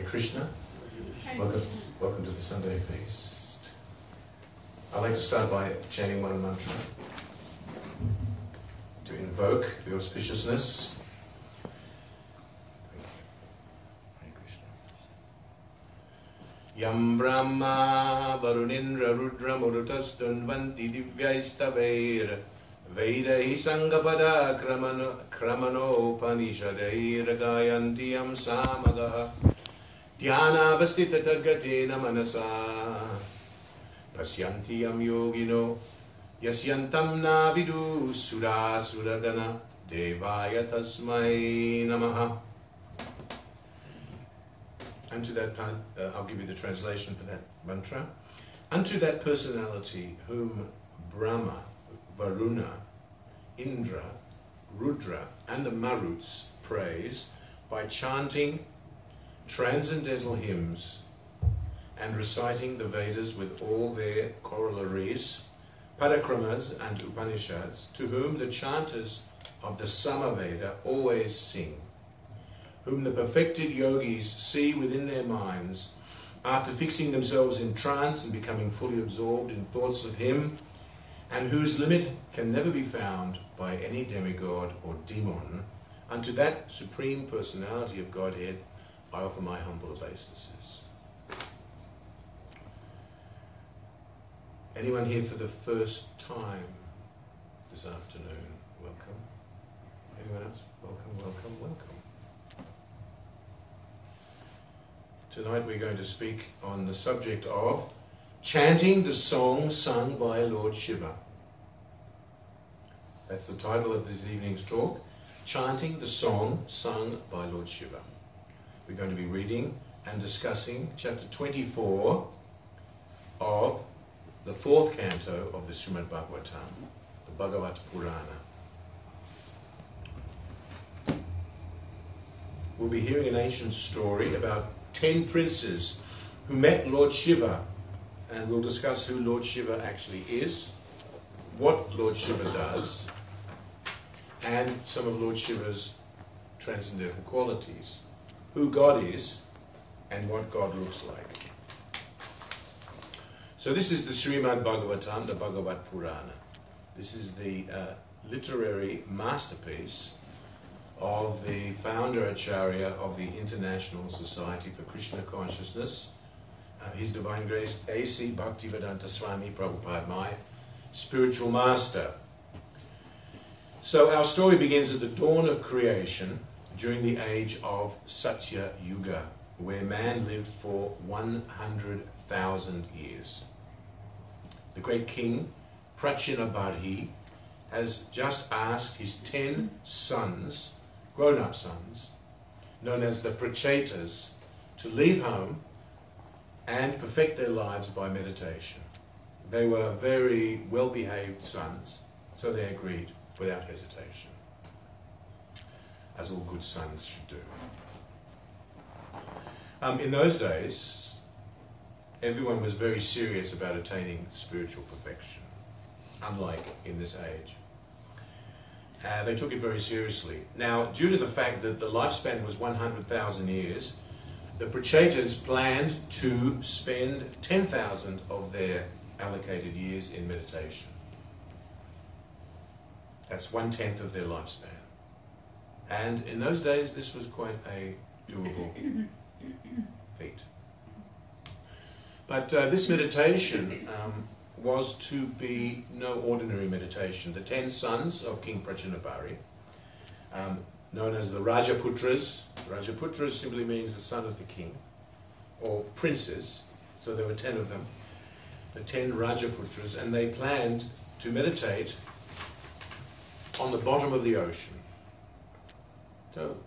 Krishna. Welcome to the Sunday feast. I'd like to start by chanting one mantra to invoke the auspiciousness. Hare Krishna. Yam Brahma Varunindra Rudra Murutas Dunvanti Divyaistaveir Vedahi Sangapada Kramano Panishadair Gayanti Yam Samagaha Dhyana Vastita Targatena Manasa Pasyanti Yam Yogino Yasyantam Navidu Sura Suragana Devaya Tasmai Namaha. Unto that, I'll give you the translation for that mantra. Unto that personality whom Brahma, Varuna, Indra, Rudra, and the Maruts praise by chanting transcendental hymns and reciting the Vedas with all their corollaries, Parakramas and Upanishads, to whom the chanters of the Samaveda always sing, whom the perfected yogis see within their minds after fixing themselves in trance and becoming fully absorbed in thoughts of him, and whose limit can never be found by any demigod or demon, unto that supreme personality of Godhead I offer my humble obeisances. Anyone here for the first time this afternoon? Welcome. Anyone else? Welcome, welcome, welcome. Tonight we're going to speak on the subject of chanting the song sung by Lord Shiva. That's the title of this evening's talk, chanting the song sung by Lord Shiva. We're going to be reading and discussing chapter 24 of the fourth canto of the Srimad Bhagavatam, the Bhagavat Purana. We'll be hearing an ancient story about 10 princes who met Lord Shiva, and we'll discuss who Lord Shiva actually is, what Lord Shiva does, and some of Lord Shiva's transcendental qualities, who God is, and what God looks like. So this is the Srimad Bhagavatam, the Bhagavat Purana. This is the literary masterpiece of the founder Acharya of the International Society for Krishna Consciousness, His Divine Grace A.C. Bhaktivedanta Swami Prabhupada, my spiritual master. So our story begins at the dawn of creation during the age of Satya Yuga, where man lived for 100,000 years. The great king Prachinabadhi has just asked his 10 sons, grown-up sons, known as the Prachetas, to leave home and perfect their lives by meditation. They were very well-behaved sons, so they agreed without hesitation, as all good sons should do. In those days, everyone was very serious about attaining spiritual perfection, unlike in this age. They took it very seriously. Now, due to the fact that the lifespan was 100,000 years, the Prachetas planned to spend 10,000 of their allocated years in meditation. That's 1/10 of their lifespan. And in those days, this was quite a doable feat. But this meditation was to be no ordinary meditation. The 10 sons of King Prachinabadhi, known as the Rajaputras. Rajaputras simply means the son of the king, or princes. So there were 10 of them, the 10 Rajaputras, and they planned to meditate on the bottom of the ocean. So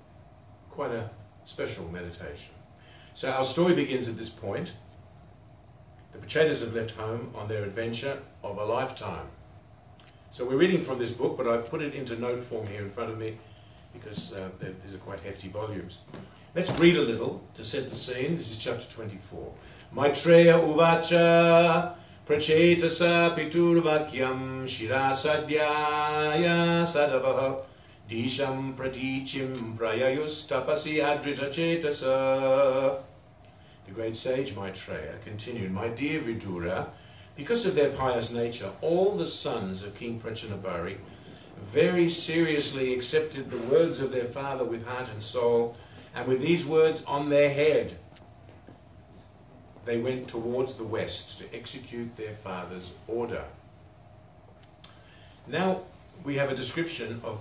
quite a special meditation. So our story begins at this point. The Prachetas have left home on their adventure of a lifetime. So we're reading from this book, but I've put it into note form here in front of me because these are quite hefty volumes. Let's read a little to set the scene. This is chapter 24. Maitreya uvacha prachetasa piturvakyam shirasadhyaya sadavaha disham pratichim prayayus tapasi adrita chetasa. the great sage Maitreya continued, "My dear Vidura, because of their pious nature, all the sons of King Prachinabhari very seriously accepted the words of their father with heart and soul, and with these words on their head, they went towards the west to execute their father's order." Now we have a description of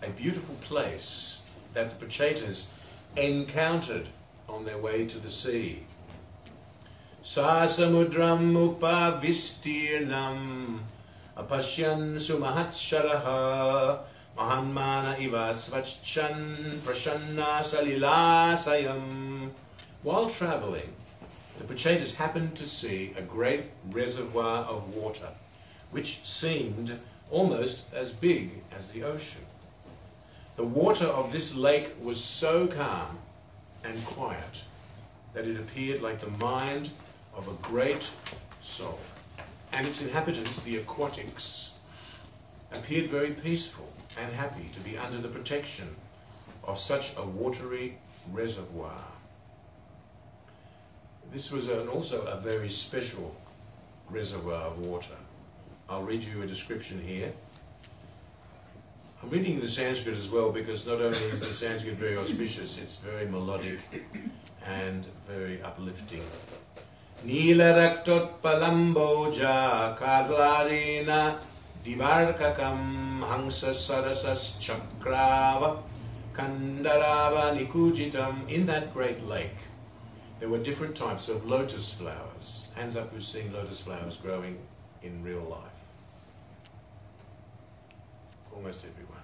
a beautiful place that the Prachetas encountered on their way to the sea. Sa samudram upavistirnam apashyan sumahatsharaha mahanmana iva svachchan prashanna salilasayam. While travelling, the Prachetas happened to see a great reservoir of water, which seemed almost as big as the ocean. The water of this lake was so calm and quiet that it appeared like the mind of a great soul, and its inhabitants, the aquatics, appeared very peaceful and happy to be under the protection of such a watery reservoir. This was also a very special reservoir of water. I'll read you a description here. I'm reading the Sanskrit as well because not only is the Sanskrit very auspicious, it's very melodic and very uplifting. Nila raktot palamboja kaglarina divarkakam hangsa sarasas chakrava kandarava nikujitam. In that great lake, there were different types of lotus flowers. Hands up who's seen lotus flowers growing in real life. Almost everyone.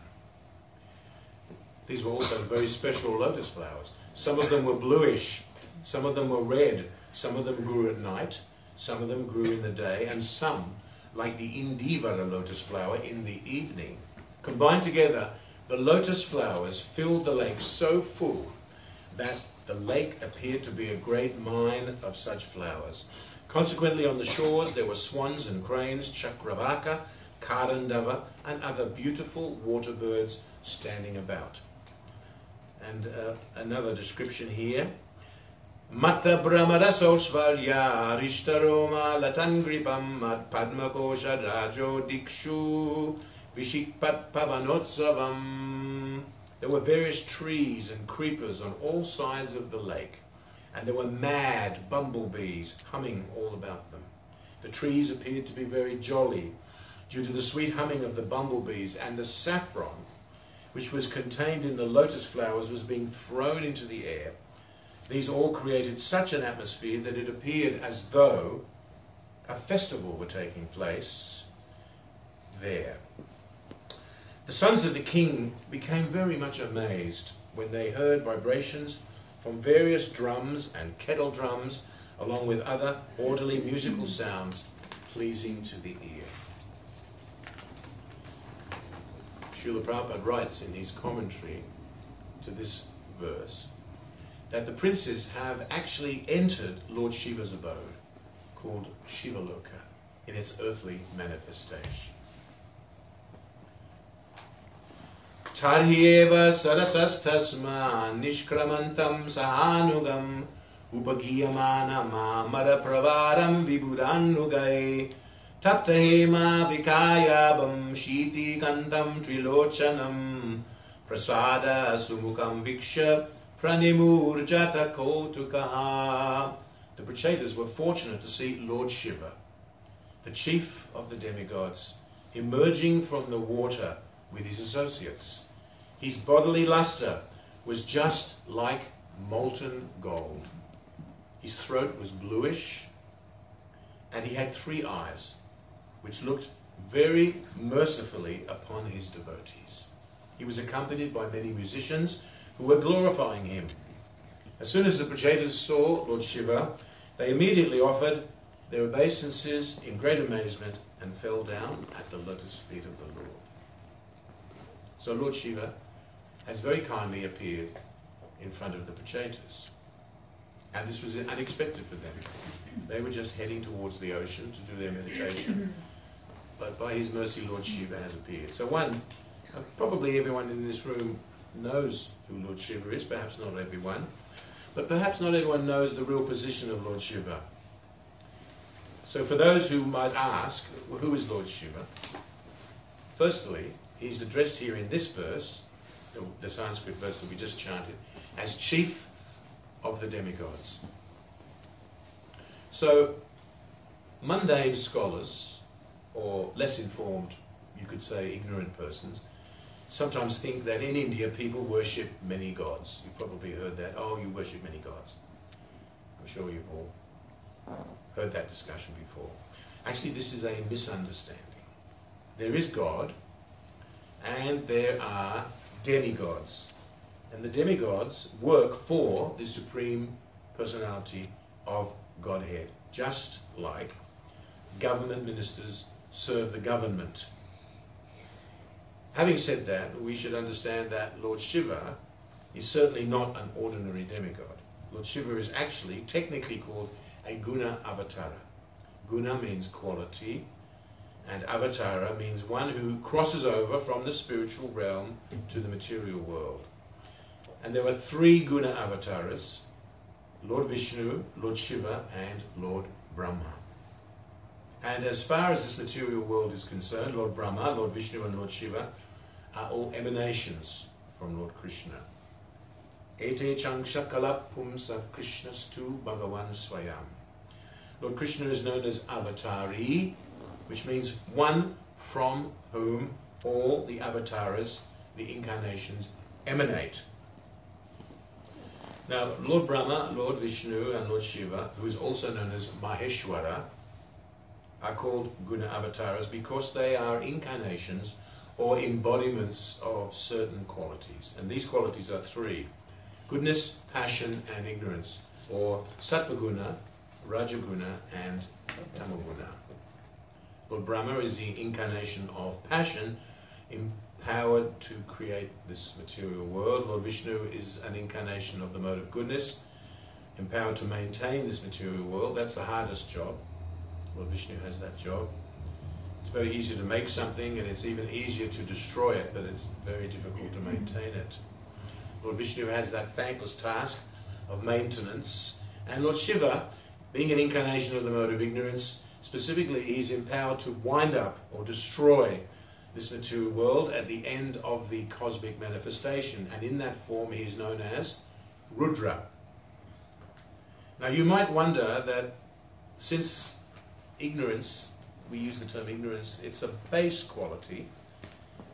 These were also very special lotus flowers. Some of them were bluish, some of them were red, some of them grew at night, some of them grew in the day, and some, like the Indivara lotus flower, in the evening. Combined together, the lotus flowers filled the lake so full that the lake appeared to be a great mine of such flowers. Consequently, on the shores there were swans and cranes, chakravaka, karandava, and other beautiful water birds standing about. And another description here. Mata brahmaraso svarya rishtaroma latangripam mat padmakosha rajo dikshu vishikpat pavanotsavam. There were various trees and creepers on all sides of the lake, and there were mad bumblebees humming all about them. The trees appeared to be very jolly due to the sweet humming of the bumblebees, and the saffron, which was contained in the lotus flowers, was being thrown into the air. These all created such an atmosphere that it appeared as though a festival were taking place there. The sons of the king became very much amazed when they heard vibrations from various drums and kettle drums, along with other orderly musical sounds pleasing to the ear. Srila Prabhupada writes in his commentary to this verse that the princes have actually entered Lord Shiva's abode, called Shivaloka, in its earthly manifestation. Tarhyeva sarasastasma nishkramantam sahanugam upagiyamana mamara pravaram vibudanugai taptahema vikayabam shiti kantam trilochanam prasada sumukam viksha pranimurjata kotukaha. The Prachetas were fortunate to see Lord Shiva, the chief of the demigods, emerging from the water with his associates. His bodily luster was just like molten gold. His throat was bluish, and he had 3 eyes, which looked very mercifully upon his devotees. He was accompanied by many musicians who were glorifying him. As soon as the Prachetas saw Lord Shiva, they immediately offered their obeisances in great amazement and fell down at the lotus feet of the Lord. So Lord Shiva has very kindly appeared in front of the Prachetas. And this was unexpected for them. They were just heading towards the ocean to do their meditation. But by his mercy, Lord Shiva has appeared. So probably everyone in this room knows who Lord Shiva is, perhaps not everyone. But perhaps not everyone knows the real position of Lord Shiva. So for those who might ask, who is Lord Shiva? Firstly, he's addressed here in this verse, the Sanskrit verse that we just chanted, as chief of the demigods. So mundane scholars, or less informed, you could say ignorant persons, sometimes think that in India people worship many gods. You've probably heard that. Oh, you worship many gods. I'm sure you've all heard that discussion before. Actually, this is a misunderstanding. There is God, and there are demigods. And the demigods work for the Supreme Personality of Godhead, just like government ministers serve the government. Having said that, we should understand that Lord Shiva is certainly not an ordinary demigod. Lord Shiva is actually technically called a guna avatara. Guna means quality, and avatara means one who crosses over from the spiritual realm to the material world. And there were three guna avatars: Lord Vishnu, Lord Shiva, and Lord Brahma. And as far as this material world is concerned, Lord Brahma, Lord Vishnu, and Lord Shiva are all emanations from Lord Krishna. Ete Changshakala Pumsa Krishnastu Bhagavan Swayam. Lord Krishna is known as Avatari, which means one from whom all the avatars, the incarnations, emanate. Now, Lord Brahma, Lord Vishnu, and Lord Shiva, who is also known as Maheshwara, are called guna avatars because they are incarnations or embodiments of certain qualities. And these qualities are three: goodness, passion, and ignorance, or sattvaguna, rajaguna, and tamaguna. Lord Brahma is the incarnation of passion, empowered to create this material world. Lord Vishnu is an incarnation of the mode of goodness, empowered to maintain this material world. That's the hardest job. Lord Vishnu has that job. It's very easy to make something, and it's even easier to destroy it, but it's very difficult to maintain it. Lord Vishnu has that thankless task of maintenance. And Lord Shiva, being an incarnation of the mode of ignorance, specifically he's empowered to wind up or destroy this material world at the end of the cosmic manifestation. And in that form he is known as Rudra. Now you might wonder that since ignorance, we use the term ignorance, it's a base quality,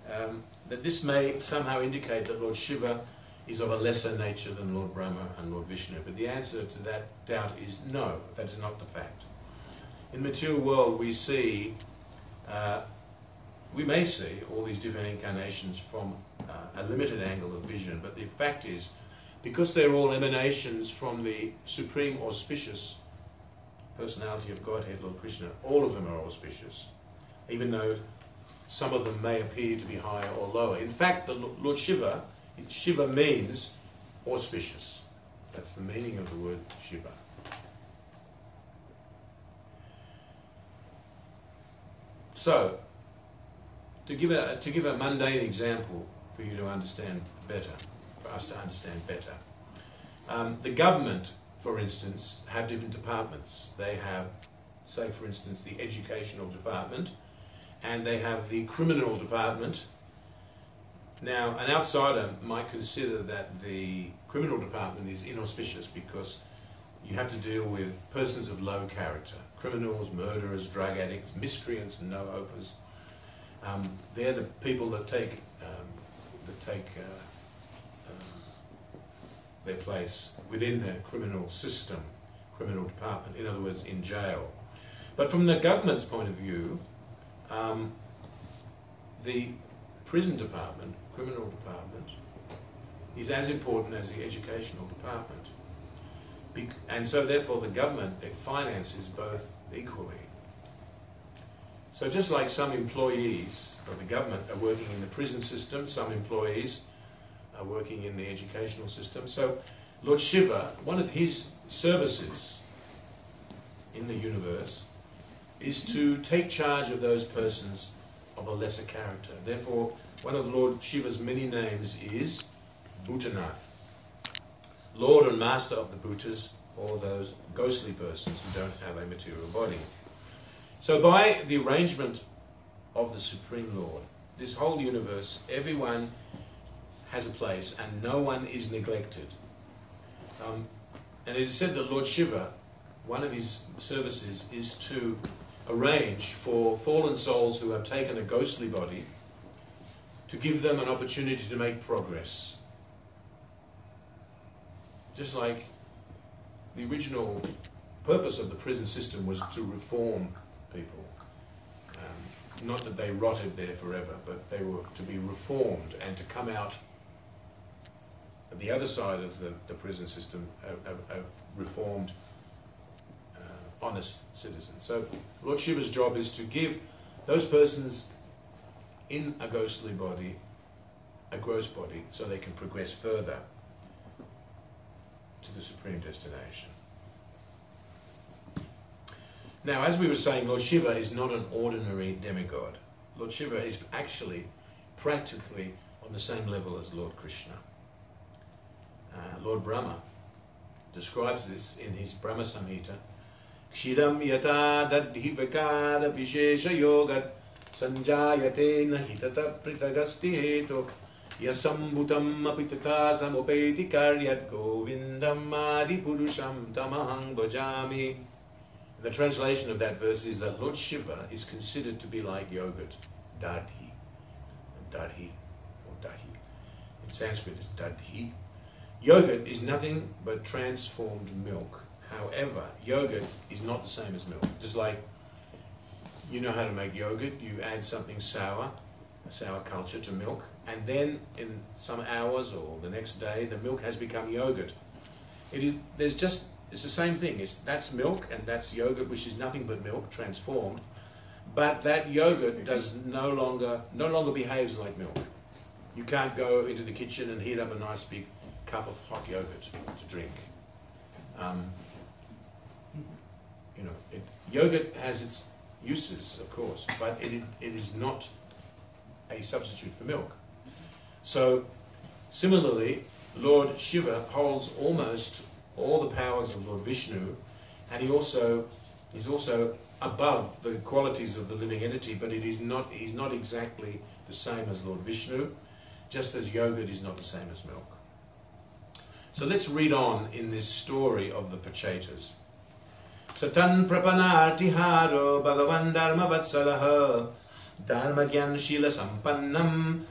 that this may somehow indicate that Lord Shiva is of a lesser nature than Lord Brahma and Lord Vishnu. But the answer to that doubt is no, that is not the fact. In the material world we see, we may see all these different incarnations from a limited angle of vision, but the fact is, because they're all emanations from the supreme auspicious personality of Godhead, Lord Krishna, all of them are auspicious, even though some of them may appear to be higher or lower. In fact, the Lord Shiva, Shiva means auspicious. That's the meaning of the word Shiva. So, to give a mundane example for you to understand better, for us to understand better, the government, for instance, have different departments. They have, say for instance, the educational department, and they have the criminal department. Now, an outsider might consider that the criminal department is inauspicious because you have to deal with persons of low character, criminals, murderers, drug addicts, miscreants, and no-hopers. They're the people that take their place within the criminal system, criminal department, in other words, in jail. But from the government's point of view, the prison department, criminal department, is as important as the educational department. And so therefore the government, it finances both equally. So just like some employees of the government are working in the prison system, some employees are working in the educational system. So Lord Shiva, one of his services in the universe is to take charge of those persons of a lesser character. Therefore, one of Lord Shiva's many names is Bhutanath. Lord and Master of the Bhutas, or those ghostly persons who don't have a material body. So by the arrangement of the Supreme Lord, this whole universe, everyone has a place and no one is neglected. And it is said that Lord Shiva, one of his services is to arrange for fallen souls who have taken a ghostly body to give them an opportunity to make progress. Just like the original purpose of the prison system was to reform people. Not that they rotted there forever, but they were to be reformed and to come out at the other side of the prison system, a reformed, honest citizen. So Lord Shiva's job is to give those persons in a ghostly body a gross body so they can progress further to the supreme destination. Now, as we were saying, Lord Shiva is not an ordinary demigod. Lord Shiva is actually practically on the same level as Lord Krishna. Lord Brahma describes this in his Brahma Samhita. Kshiram yata dadhivakara vishesha yogat sanjayate nahitata pritagasti hetok yasambutam apitata samopeti karyat govindam adi purusham tamahang bhajami. The translation of that verse is that Lord Shiva is considered to be like yogurt, dadhi, dadhi or dahi. In Sanskrit it's dadhi. Yogurt is nothing but transformed milk. However, yogurt is not the same as milk. Just like you know how to make yogurt, you add something sour, a sour culture to milk, and then in some hours or the next day, the milk has become yogurt. It's the same thing. That's milk and that's yogurt, which is nothing but milk transformed. But that yogurt no longer behaves like milk. You can't go into the kitchen and heat up a nice big cup of hot yogurt to drink. Yogurt has its uses, of course, but it is not a substitute for milk. So, similarly, Lord Shiva holds almost all the powers of Lord Vishnu, and he's also above the qualities of the living entity, but he's not exactly the same as Lord Vishnu, just as yogurt is not the same as milk. So let's read on in this story of the Pachetas. Satan prapanartiharo bhagavan dharma vatsalaha dharma gyan shila sampannam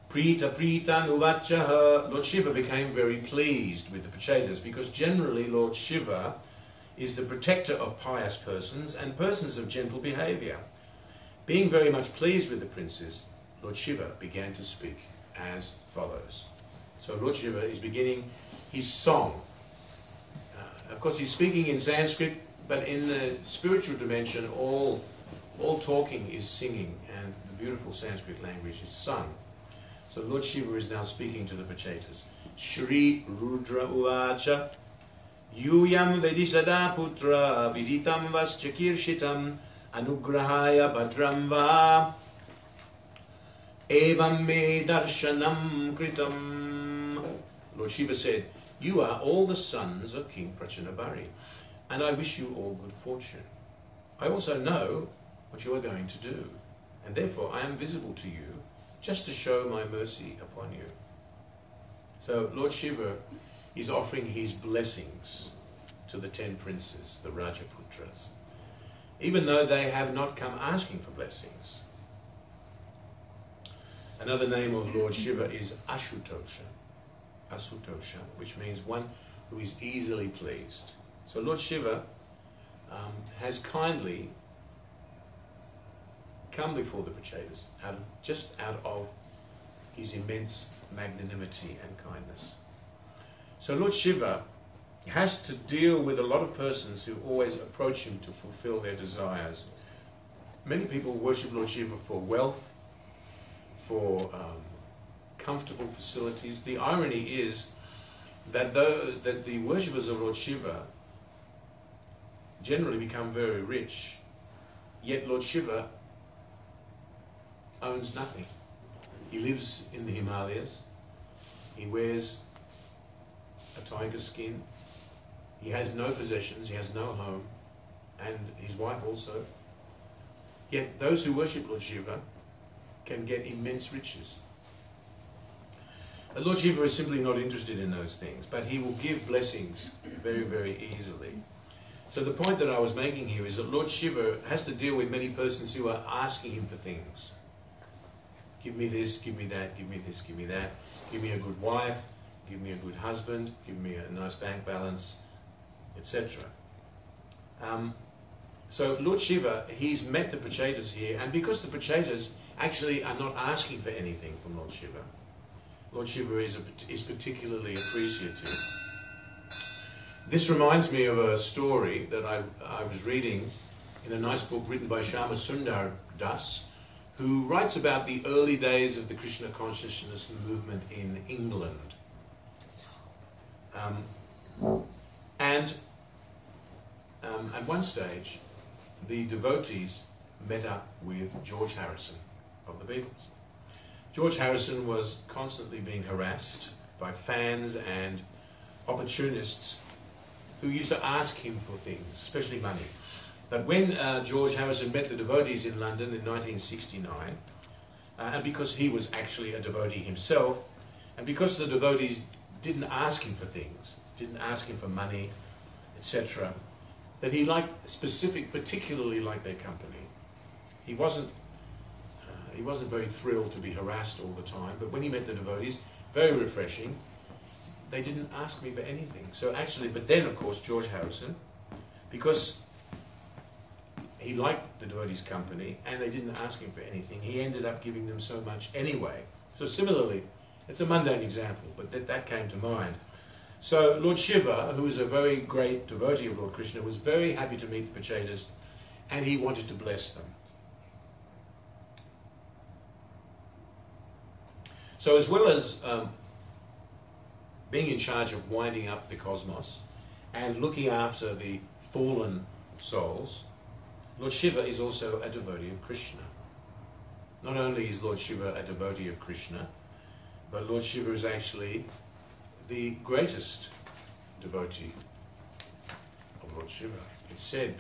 prita nuvachaha. Lord Shiva became very pleased with the Pachetas because generally Lord Shiva is the protector of pious persons and persons of gentle behaviour. Being very much pleased with the princes, Lord Shiva began to speak as follows. So Lord Shiva is beginning his song. Of course he's speaking in Sanskrit, but in the spiritual dimension all talking is singing and the beautiful Sanskrit language is sung. So Lord Shiva is now speaking to the Pachetas. Shri Rudra Uvacha Yuyam Vedisada Putra Viditam Vaschakirshitam Anugrahaya Bhadram Va Evam Me Darshanam Kritam. Lord Shiva said, you are all the sons of King Prachinabhari, and I wish you all good fortune. I also know what you are going to do, and therefore I am visible to you just to show my mercy upon you. So Lord Shiva is offering his blessings to the 10 princes, the Rajaputras, even though they have not come asking for blessings. Another name of Lord Shiva is Ashutosha, which means one who is easily pleased. So Lord Shiva has kindly come before the Pachetas out of his immense magnanimity and kindness. So Lord Shiva has to deal with a lot of persons who always approach him to fulfill their desires. Many people worship Lord Shiva for wealth, for comfortable facilities. The irony is that the worshippers of Lord Shiva generally become very rich, yet Lord Shiva owns nothing. He lives in the Himalayas. He wears a tiger skin. He has no possessions, he has no home, and his wife also. Yet those who worship Lord Shiva can get immense riches. Lord Shiva is simply not interested in those things, but he will give blessings very, very easily. So the point that I was making here is that Lord Shiva has to deal with many persons who are asking him for things. Give me this, give me that, give me this, give me that. Give me a good wife, give me a good husband, give me a nice bank balance, etc. So Lord Shiva, he's met the Prachetas here, and because the Prachetas actually are not asking for anything from Lord Shiva is particularly appreciative. This reminds me of a story that I was reading in a nice book written by Shyama Sundar Das, who writes about the early days of the Krishna consciousness movement in England. At one stage, the devotees met up with George Harrison of the Beatles. George Harrison was constantly being harassed by fans and opportunists who used to ask him for things, especially money. But when George Harrison met the devotees in London in 1969, and because he was actually a devotee himself, and because the devotees didn't ask him for things, didn't ask him for money, etc., that he particularly liked their company. He wasn't very thrilled to be harassed all the time, but when he met the devotees, very refreshing. They didn't ask me for anything. So actually, but then of course George Harrison, because he liked the devotees' company and they didn't ask him for anything, he ended up giving them so much anyway. So similarly, it's a mundane example, but that came to mind. So Lord Shiva, who is a very great devotee of Lord Krishna, was very happy to meet the Prachetas, and he wanted to bless them. So as well as being in charge of winding up the cosmos and looking after the fallen souls, Lord Shiva is also a devotee of Krishna. Not only is Lord Shiva a devotee of Krishna, but Lord Shiva is actually the greatest devotee of Lord Shiva. It's said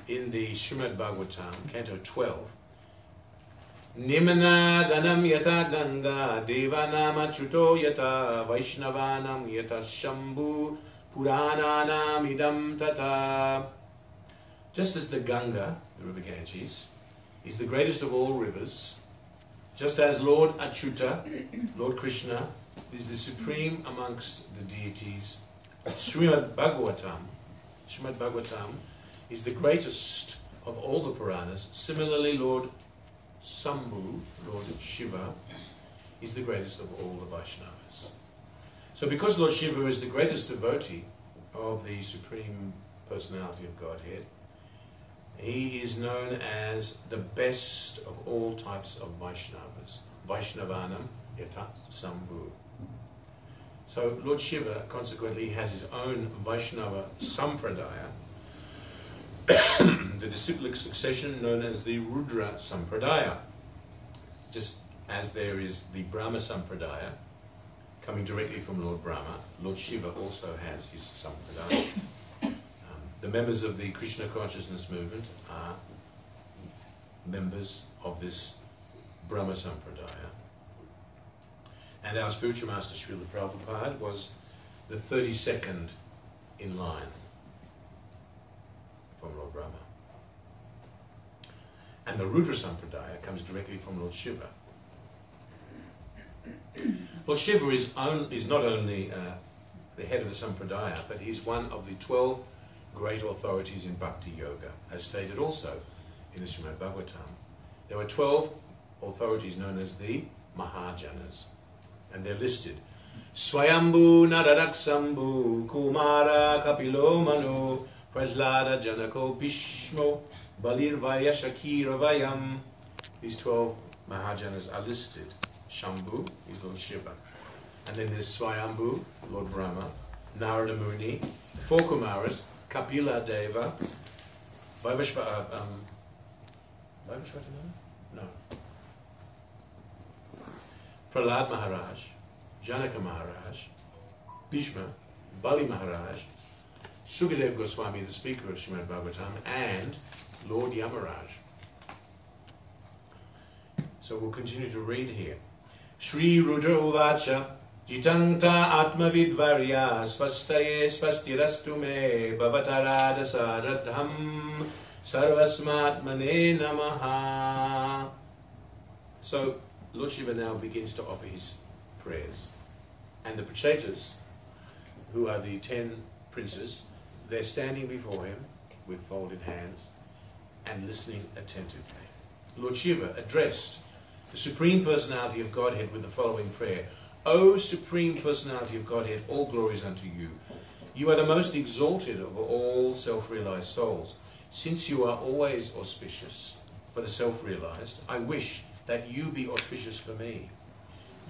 in the Srimad Bhagavatam, Canto 12, Nimana Ganam Yata Ganga Devanama Chuto Yata Vaishnavanam Yata Shambhu Purananam Idam Tata. Just as the Ganga, the river Ganges, is the greatest of all rivers, just as Lord Achyuta, Lord Krishna, is the supreme amongst the deities, Srimad Bhagavatam is the greatest of all the Puranas. Similarly, Lord Shambhu, Lord Shiva, is the greatest of all the Vaishnavas. So because Lord Shiva is the greatest devotee of the Supreme Personality of Godhead, he is known as the best of all types of Vaishnavas. Vaishnavanam Yata Shambhu. So Lord Shiva consequently has his own Vaishnava Sampradaya, the disciplic succession known as the Rudra Sampradaya. Just as there is the Brahma Sampradaya, coming directly from Lord Brahma, Lord Shiva also has his Sampradaya. The members of the Krishna consciousness movement are members of this Brahma Sampradaya. And our spiritual master Srila Prabhupada was the 32nd in line from Lord Brahma. And the Rudra Sampradaya comes directly from Lord Shiva. Lord Shiva is not only the head of the Sampradaya, but he's one of the 12 great authorities in Bhakti Yoga, as stated also in the Srimad Bhagavatam. There were 12 authorities known as the Mahajanas, and they're listed. Swayambhu Nararaksambu Kumara Kapilo Manu Prahlada Janako Bhishmo Balirvaya Shakira Vayam. These 12 Mahajanas are listed. Shambhu is Lord Shiva. And then there's Swayambhu, Lord Brahma, Narada Muni, 4 Kumaras, Kapila Deva, Vaivashvatanana? No. Prahlad Maharaj, Janaka Maharaj, Bhishma, Bali Maharaj, Sukadev Goswami, the speaker of Srimad Bhagavatam, and Lord Yamaraj. So we'll continue to read here. Shri Rudra Uvacha Jitanta Atmavidvarya Svastaye Svastirastu Me Bhavatarada Saradham Sarvasmatmane Namaha. So Lord Shiva now begins to offer his prayers. And the Prachetas, who are the 10 princes, they're standing before him with folded hands and listening attentively. Lord Shiva addressed the Supreme Personality of Godhead with the following prayer. O Supreme Personality of Godhead, all glories unto you. You are the most exalted of all self-realized souls. Since you are always auspicious for the self-realized, I wish that you be auspicious for me.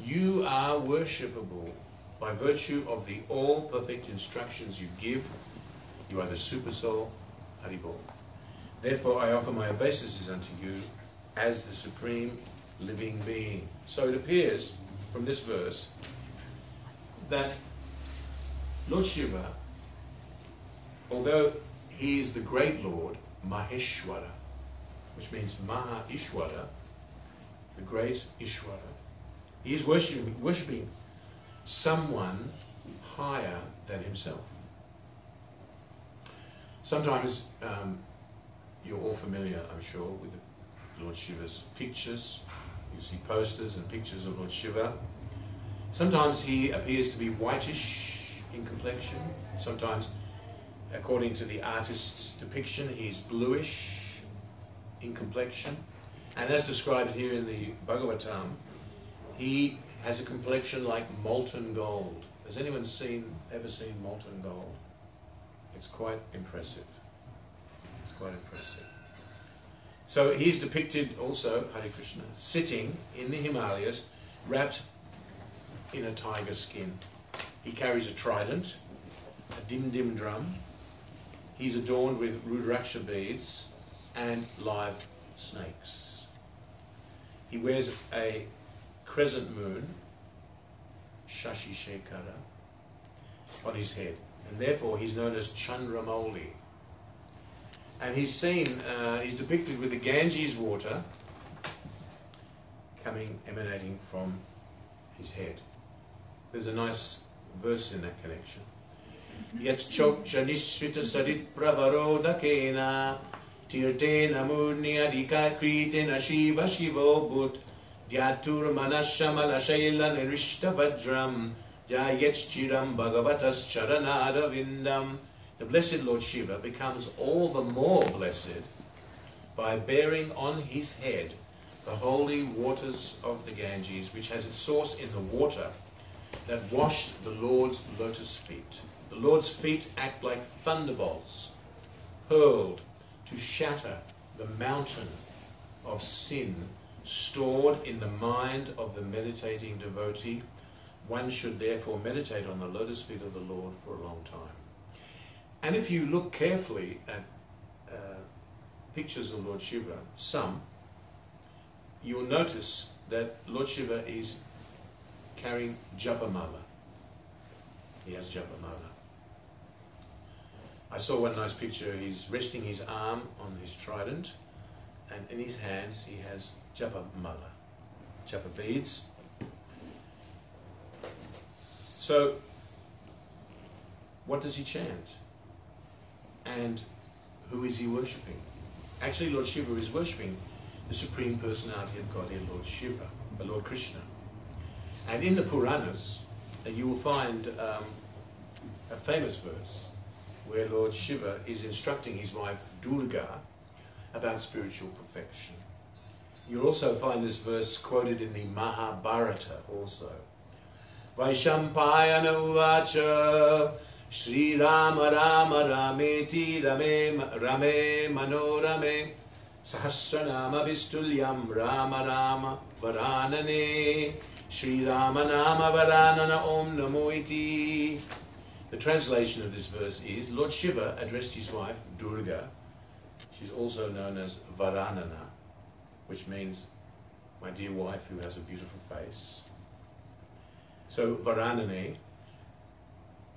You are worshipable by virtue of the all-perfect instructions you give. You are the Super Soul, Haribol. Therefore I offer my obeisances unto you as the Supreme Living Being. So it appears from this verse that Lord Shiva, although he is the great Lord, Maheshwara, which means Maha Ishwara, the great Ishwara, he is worshipping someone higher than himself. Sometimes you're all familiar, I'm sure, with Lord Shiva's pictures. You see posters and pictures of Lord Shiva. Sometimes he appears to be whitish in complexion. Sometimes, according to the artist's depiction, he's bluish in complexion. And as described here in the Bhagavatam, he has a complexion like molten gold. Has anyone ever seen molten gold? It's quite impressive. It's quite impressive. So he's depicted also, Hare Krishna, sitting in the Himalayas, wrapped in a tiger skin. He carries a trident, a dim-dim drum. He's adorned with Rudraksha beads and live snakes. He wears a crescent moon, Shashi Shekhara, on his head, and therefore he's known as Chandramauli. And he's depicted with the Ganges water emanating from his head. There's a nice verse in that connection. Yat chokcha nishvita sarit pravarodakena tirtena murni adika kritena shiva shivo bhut dhyatur manashamala shaila nirishta vajram jayetchiram bhagavatas charanada vindam. The blessed Lord Shiva becomes all the more blessed by bearing on his head the holy waters of the Ganges, which has its source in the water that washed the Lord's lotus feet. The Lord's feet act like thunderbolts hurled to shatter the mountain of sin stored in the mind of the meditating devotee. One should therefore meditate on the lotus feet of the Lord for a long time. And if you look carefully at pictures of Lord Shiva, you will notice that Lord Shiva is carrying japamala. He has japamala. I saw one nice picture. He's resting his arm on his trident, and in his hands he has japamala, japa beads. So, what does he chant? And who is he worshipping? Actually, Lord Shiva is worshipping the Supreme Personality of Godhead, Lord Shiva, Lord Krishna. And in the Puranas, you will find a famous verse where Lord Shiva is instructing his wife Durga about spiritual perfection. You'll also find this verse quoted in the Mahabharata also. Vaishampayana uvacha Shri Rama Rama Rameti Rame Rame Manorame Sahasranama Vistulyam Rama Rama Varanane Shri Rama Nama Varanana Om Namo Iti. The translation of this verse is, Lord Shiva addressed his wife Durga. She's also known as Varanana, which means my dear wife who has a beautiful face. So Varanane,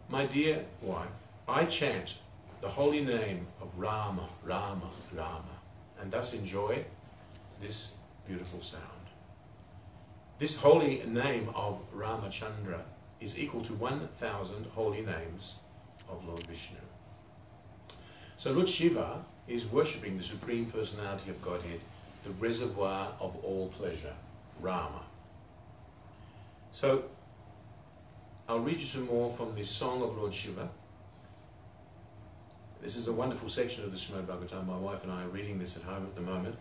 My dear wife, I chant the holy name of Rama, Rama, Rama, and thus enjoy this beautiful sound. This holy name of Ramachandra is equal to 1,000 holy names of Lord Vishnu. So Lord Shiva is worshipping the Supreme Personality of Godhead, the reservoir of all pleasure, Rama. So I'll read you some more from this song of Lord Shiva. This is a wonderful section of the Srimad Bhagavatam. My wife and I are reading this at home at the moment.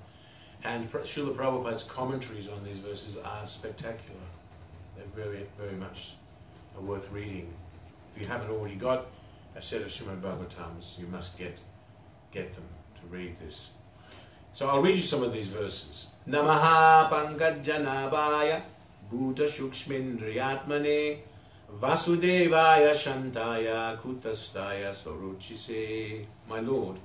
And Srila Prabhupada's commentaries on these verses are spectacular. They're very, very much worth reading. If you haven't already got a set of Srimad Bhagavatams, you must get them to read this. So I'll read you some of these verses. Namaha Pankajjanabhaya Bhuta Shukshmindriyatmane Vasudevaya Shantaya Kutastaya Saruchise. My Lord,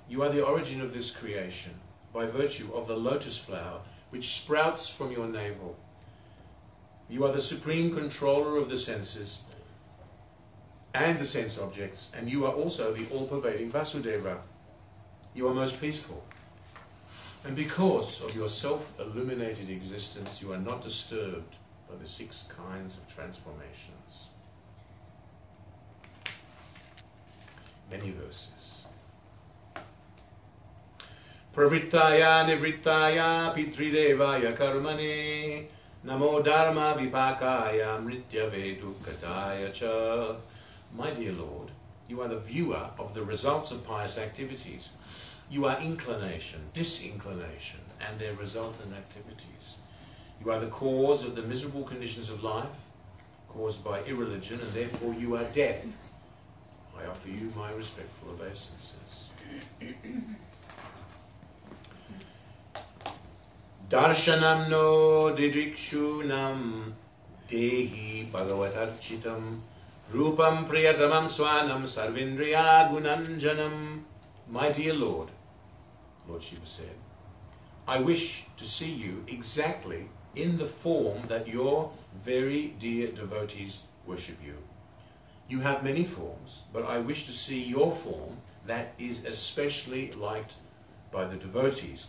you are the origin of this creation by virtue of the lotus flower which sprouts from your navel. You are the supreme controller of the senses and the sense objects, and you are also the all-pervading Vasudeva. You are most peaceful. And because of your self-illuminated existence, you are not disturbed by the 6 kinds of transformations. Many verses. Pravrittaya nivrittaya pitridevaya karmane namo dharma vipakaya mrityave dukkadaya cha. My dear Lord, you are the viewer of the results of pious activities. You are inclination, disinclination, and their resultant activities. You are the cause of the miserable conditions of life, caused by irreligion, and therefore you are death. I offer you my respectful obeisances. Darshanam no didikshunam dehi bhagavatarchitam rupam priyatamam swanam sarvindriya gunanjanam. My dear Lord, Lord Shiva said, I wish to see you exactly in the form that your very dear devotees worship you. You have many forms, but I wish to see your form that is especially liked by the devotees.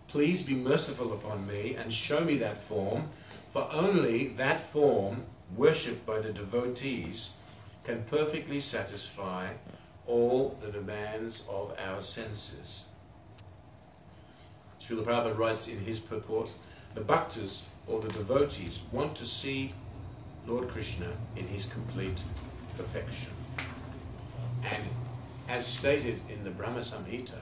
Please be merciful upon me and show me that form, for only that form, worshipped by the devotees, can perfectly satisfy all the demands of our senses. Srila Prabhupada writes in his purport, the bhaktas, or the devotees, want to see Lord Krishna in his complete perfection. And as stated in the Brahma Samhita,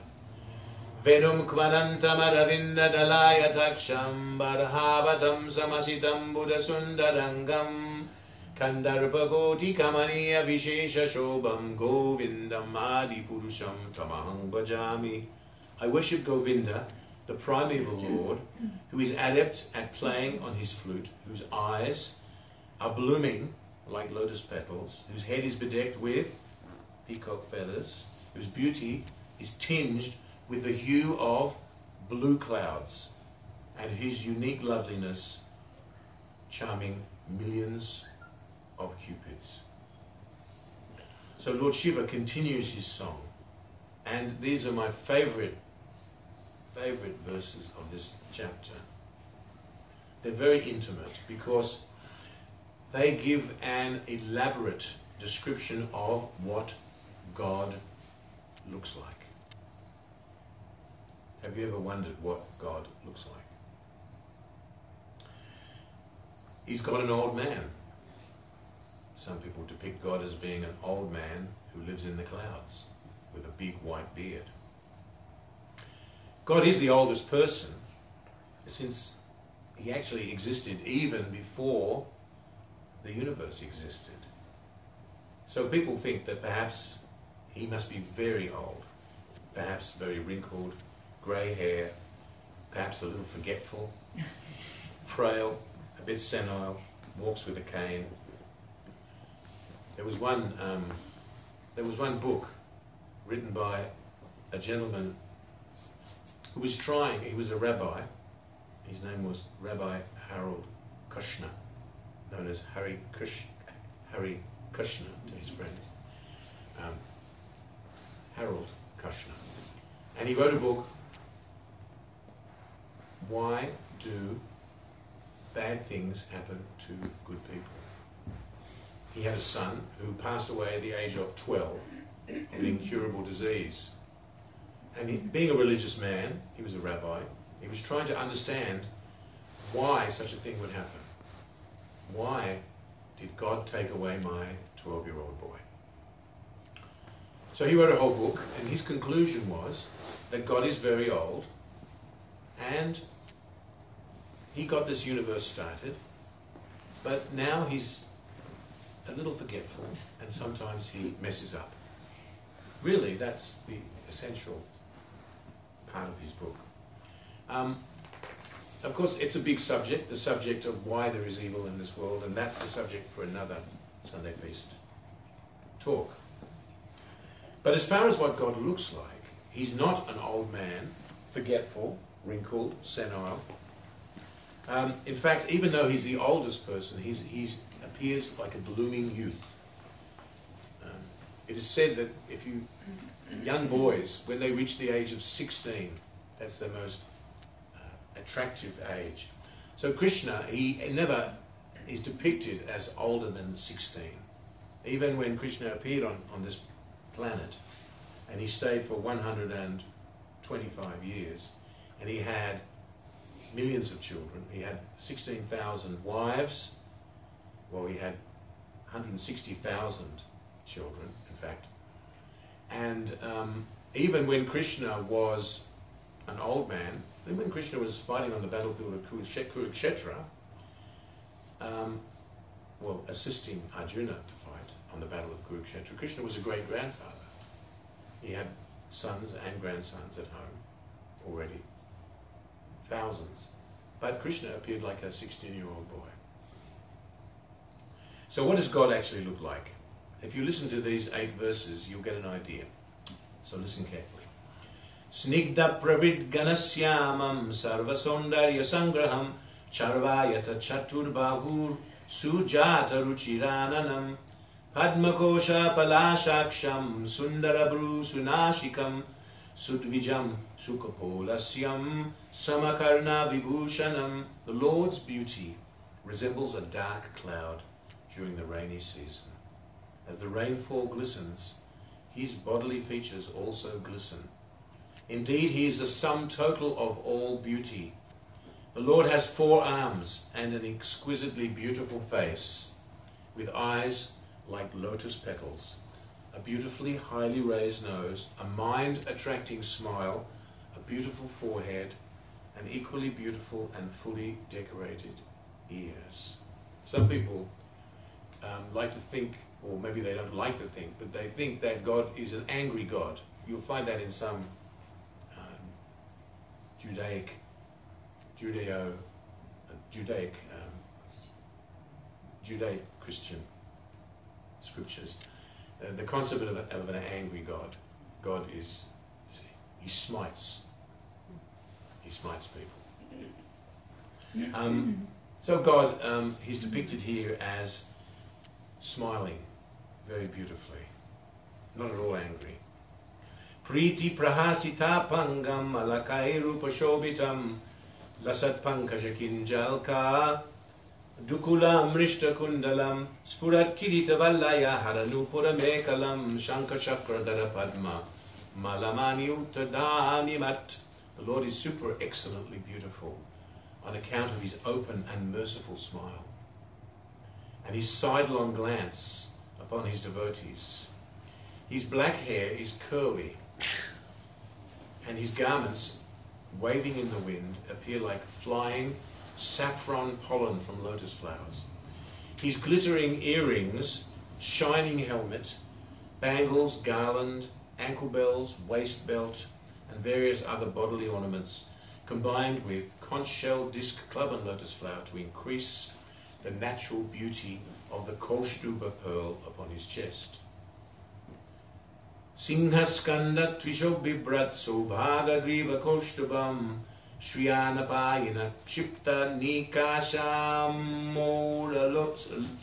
Venum kvanantam aravinda dalaya taksham barhavatam samasitam buddhasundarangam kandarpagoti kamaniya vishesha shobham govindam adi purusham tamahang bhajami. I worship Govinda, the primeval Lord, who is adept at playing on his flute, whose eyes are blooming like lotus petals, whose head is bedecked with peacock feathers, whose beauty is tinged with the hue of blue clouds, and his unique loveliness charming millions of cupids. So Lord Shiva continues his song, and these are my favorite verses of this chapter. They're very intimate because they give an elaborate description of what God looks like. Have you ever wondered what God looks like? He's got an old man. Some people depict God as being an old man who lives in the clouds with a big white beard. God is the oldest person since he actually existed even before the universe existed. So people think that perhaps he must be very old, perhaps very wrinkled, grey hair, perhaps a little forgetful, frail, a bit senile, walks with a cane. There was one book written by a gentleman who was trying, he was a rabbi, his name was Rabbi Harold Kushner, known as Hari Krishna to his friends, Harold Kushner. And he wrote a book, Why Do Bad Things Happen to Good People? He had a son who passed away at the age of 12 of an incurable disease. And being a religious man, he was a rabbi, he was trying to understand why such a thing would happen. Why did God take away my 12-year-old boy? So he wrote a whole book, and his conclusion was that God is very old, and he got this universe started, but now he's a little forgetful, and sometimes he messes up. Really, that's the essential part of his book. Of course, it's a big subject, the subject of why there is evil in this world, and that's the subject for another Sunday Feast talk. But as far as what God looks like, he's not an old man, forgetful, wrinkled, senile. In fact, even though he's the oldest person, he appears like a blooming youth. It is said that if young boys, when they reach the age of 16, that's their most attractive age. So Krishna, he never is depicted as older than 16. Even when Krishna appeared on this planet, and he stayed for 125 years, and he had millions of children. He had 16,000 wives. Well, he had 160,000 children, in fact. And even when Krishna was an old man, then when Krishna was fighting on the battlefield of Kurukshetra, assisting Arjuna to fight on the battle of Kurukshetra, Krishna was a great-grandfather. He had sons and grandsons at home already, thousands. But Krishna appeared like a 16-year-old boy. So what does God actually look like? If you listen to these 8 verses, you'll get an idea. So listen carefully. Snigdha pravid ganasyamam sarvasondarya sangraham charvayata chaturbahur sujata ruchirananam padmakosha palashaksham sundarabru sunashikam sudvijam sukapolasyam samakarna vibhushanam. The Lord's beauty resembles a dark cloud during the rainy season. As the rainfall glistens, his bodily features also glisten. Indeed, he is the sum total of all beauty. The Lord has 4 arms and an exquisitely beautiful face, with eyes like lotus petals, a beautifully highly raised nose, a mind-attracting smile, a beautiful forehead, and equally beautiful and fully decorated ears. Some people like to think, or maybe they don't like to think, but they think that God is an angry God. You'll find that in some Judaic-Christian scriptures. The concept of an angry God. God is, he smites people. So God, he's depicted here as smiling very beautifully, not at all angry. Priti prahasita pangam alakairu pashobitam lasat pankaja kinjalka dukula mrishta kundalam spurat kirita vallaya haranupura mekalam shankar chakra dara padma malamani uttadanimat. The Lord is super excellently beautiful on account of his open and merciful smile and his sidelong glance upon his devotees. His black hair is curly, and his garments, waving in the wind, appear like flying saffron pollen from lotus flowers. His glittering earrings, shining helmet, bangles, garland, ankle bells, waist belt, and various other bodily ornaments, combined with conch shell, disc, club, and lotus flower to increase the natural beauty of the Kaustuba pearl upon his chest. Sinhaskanda Tvishobibrat Sobhagadriva Kaustubam Shriyanapayina Kshipta Nikasham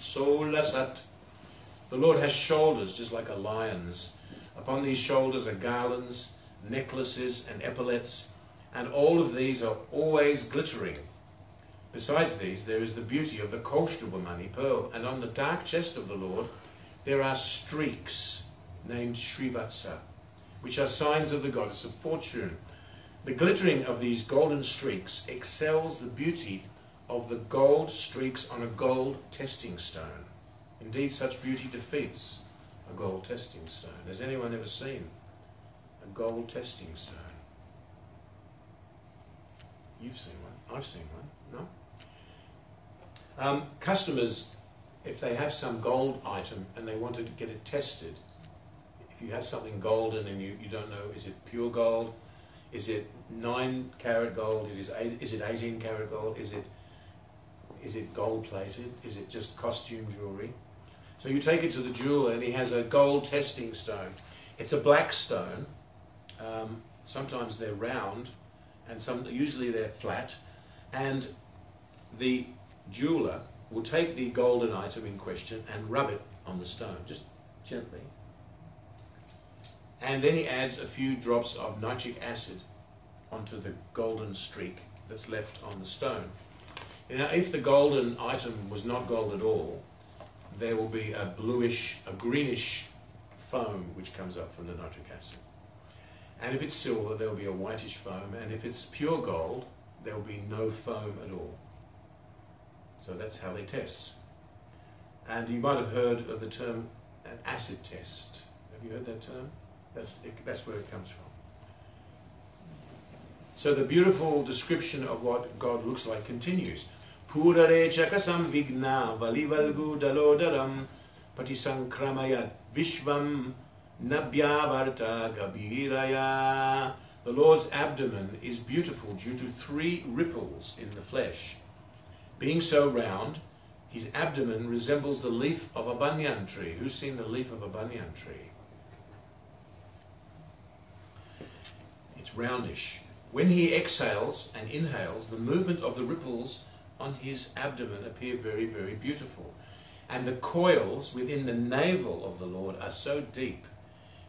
Solasat. The Lord has shoulders just like a lion's. Upon these shoulders are garlands, necklaces and epaulets, and all of these are always glittering. Besides these, there is the beauty of the Kolshtubamani pearl, and on the dark chest of the Lord there are streaks named Srivatsa, which are signs of the goddess of fortune. The glittering of these golden streaks excels the beauty of the gold streaks on a gold testing stone. Indeed, such beauty defeats a gold testing stone. Has anyone ever seen a gold testing stone? You've seen one. I've seen one. No? Customers, if they have some gold item and they want to get it tested, if you have something golden and you don't know, is it pure gold? Is it 9 karat gold? Is it 18 karat gold? Is it gold plated? Is it just costume jewelry? So you take it to the jeweler and he has a gold testing stone. It's a black stone. Sometimes they're round and usually they're flat. And the jeweler will take the golden item in question and rub it on the stone, just gently. And then he adds a few drops of nitric acid onto the golden streak that's left on the stone. Now, if the golden item was not gold at all, there will be a greenish foam which comes up from the nitric acid. And if it's silver, there will be a whitish foam. And if it's pure gold, there will be no foam at all. So that's how they test. And you might have heard of the term an acid test. Have you heard that term? That's where it comes from. So the beautiful description of what God looks like continues. Purare chakasam vigna valivalgu dalodaram patisankramayat vishvam nabhyavarta gabhiraya. The Lord's abdomen is beautiful due to 3 ripples in the flesh. Being so round, his abdomen resembles the leaf of a banyan tree. Who's seen the leaf of a banyan tree? It's roundish. When he exhales and inhales, the movement of the ripples on his abdomen appear very, very beautiful. And the coils within the navel of the Lord are so deep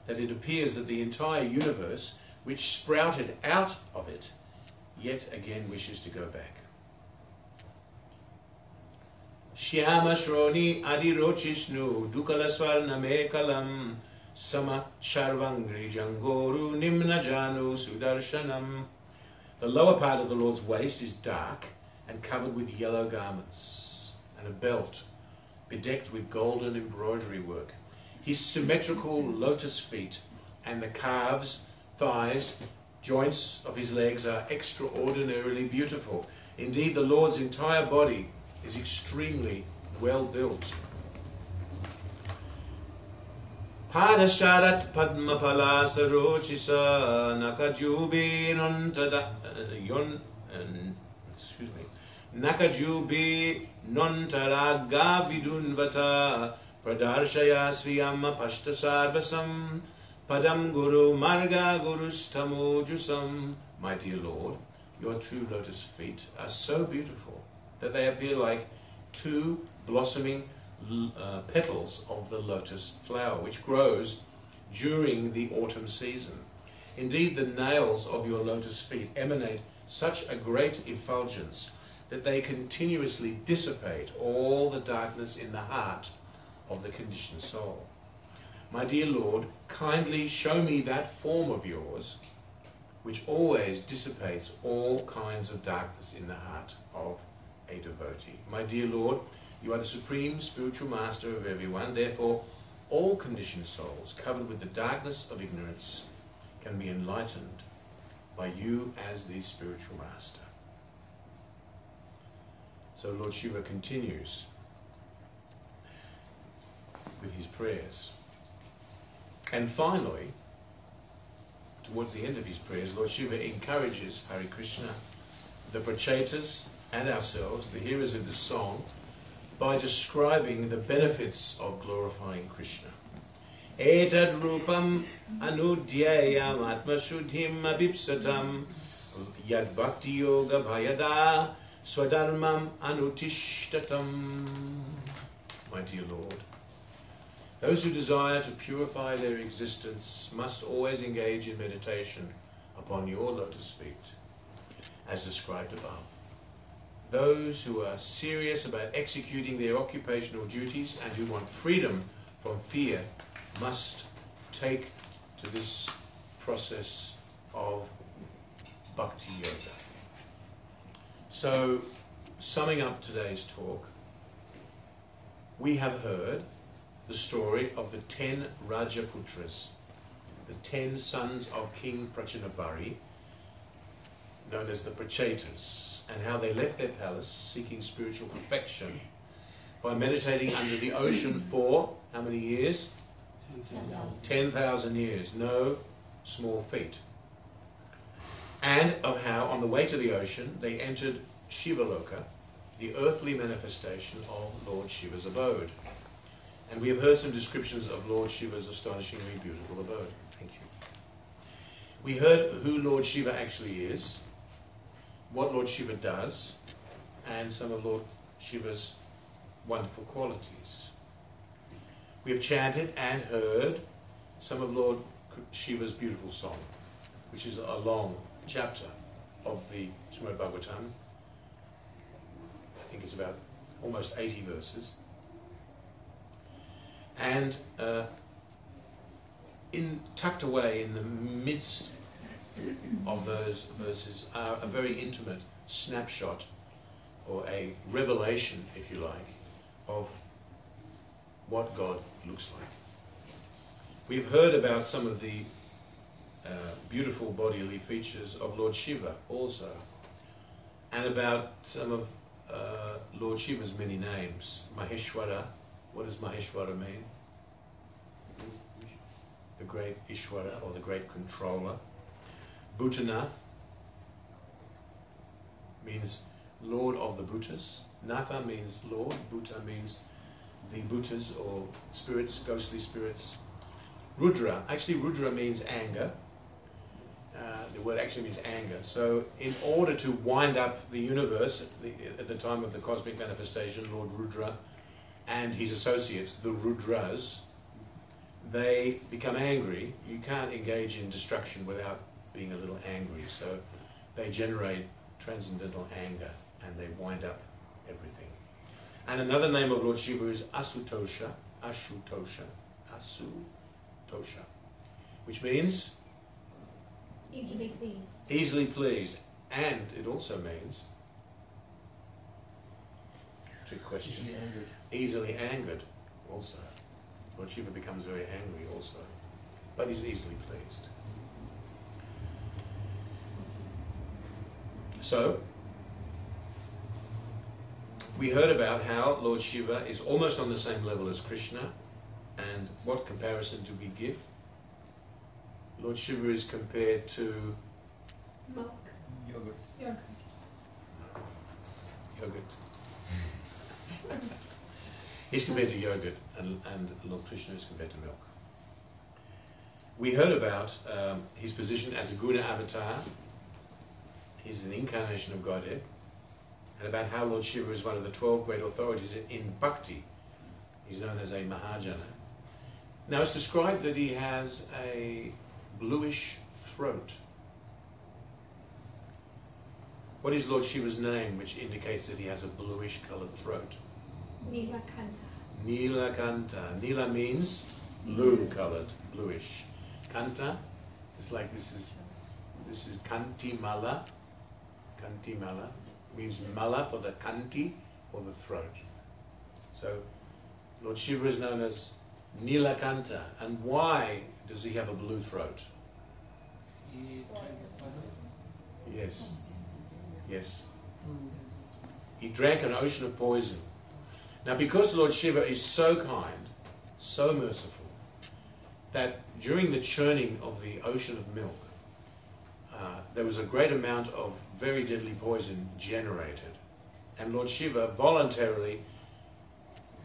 that it appears that the entire universe, which sprouted out of it, yet again wishes to go back. Shyama Shroni Adirochisnu Dukalasvarna Mekalam Sama Sharvangri Jangoru Nimna Janu Sudarshanam. The lower part of the Lord's waist is dark and covered with yellow garments, and a belt bedecked with golden embroidery work. His symmetrical lotus feet and the calves, thighs, joints of his legs are extraordinarily beautiful. Indeed, the Lord's entire body is extremely well built. Padasharat Padmapala Sarochisa Nakajubi Nakajubi Nontaraga Vidunvata Pradarshaya Sviyama Pashtasarbasam Padam Guru Marga Gurustamojusam. My dear Lord, your 2 lotus feet are so beautiful that they appear like 2 blossoming petals of the lotus flower, which grows during the autumn season. Indeed, the nails of your lotus feet emanate such a great effulgence that they continuously dissipate all the darkness in the heart of the conditioned soul. My dear Lord, kindly show me that form of yours which always dissipates all kinds of darkness in the heart of a devotee. My dear Lord, you are the supreme spiritual master of everyone. Therefore, all conditioned souls covered with the darkness of ignorance can be enlightened by you as the spiritual master. So Lord Shiva continues with his prayers. And finally, towards the end of his prayers, Lord Shiva encourages Hare Krishna, the Prachetas and ourselves, the hearers of this song, by describing the benefits of glorifying Krishna. Etad rupam anudhyayam atmashuddhim abhipsatam yad bhakti yoga bhayada swadharmam anutishtatam. My dear Lord, Those who desire to purify their existence must always engage in meditation upon your lotus feet, as described above. Those who are serious about executing their occupational duties and who want freedom from fear must take to this process of bhakti yoga. So, summing up today's talk, we have heard the story of the 10 Rajaputras, the 10 sons of King Prachinabhari, known as the Prachetas, and how they left their palace seeking spiritual perfection by meditating under the ocean for how many years? 10,000 years. No small feat. And of how on the way to the ocean they entered Shivaloka, the earthly manifestation of Lord Shiva's abode. And we have heard some descriptions of Lord Shiva's astonishingly beautiful abode. Thank you. We heard who Lord Shiva actually is, what Lord Shiva does, and some of Lord Shiva's wonderful qualities. We have chanted and heard some of Lord Shiva's beautiful song, which is a long chapter of the Srimad Bhagavatam. I think it's about almost 80 verses. And tucked away in the midst of those verses are a very intimate snapshot, or a revelation, if you like, of what God looks like. We've heard about some of the beautiful bodily features of Lord Shiva also, and about some of Lord Shiva's many names. Maheshwara. What does Maheshwara mean? The great Ishwara, or the great controller. Bhutanath means Lord of the Bhutas. Natha means Lord. Bhuta means the Bhutas, or spirits, ghostly spirits. Rudra. Actually, Rudra means anger. The word actually means anger. So in order to wind up the universe at the time of the cosmic manifestation, Lord Rudra and his associates, the Rudras, they become angry. You can't engage in destruction without being a little angry. So they generate transcendental anger and they wind up everything. And another name of Lord Shiva is Asutosha, which means easily pleased. Easily pleased. And it also means, trick question, easily angered also. Lord Shiva becomes very angry also, but he's easily pleased. So, we heard about how Lord Shiva is almost on the same level as Krishna, and what comparison do we give? Lord Shiva is compared to Milk. Yogurt. yogurt. He's compared to yogurt, and Lord Krishna is compared to milk. We heard about his position as a Guna avatar. He's an incarnation of Godhead. And about how Lord Shiva is one of the 12 great authorities in bhakti. He's known as a Mahajana. Now it's described that he has a bluish throat. What is Lord Shiva's name which indicates that he has a bluish coloured throat? Nilakanta. Nilakanta. Nila means blue coloured, bluish. Kanta is like this is Kanti Mala. Kanti Mala means mala for the kanti, or the throat. So Lord Shiva is known as Nilakanta. And why does he have a blue throat? Yes. Yes. He drank an ocean of poison. Now, because Lord Shiva is so kind, so merciful, that during the churning of the ocean of milk, there was a great amount of very deadly poison generated. And Lord Shiva voluntarily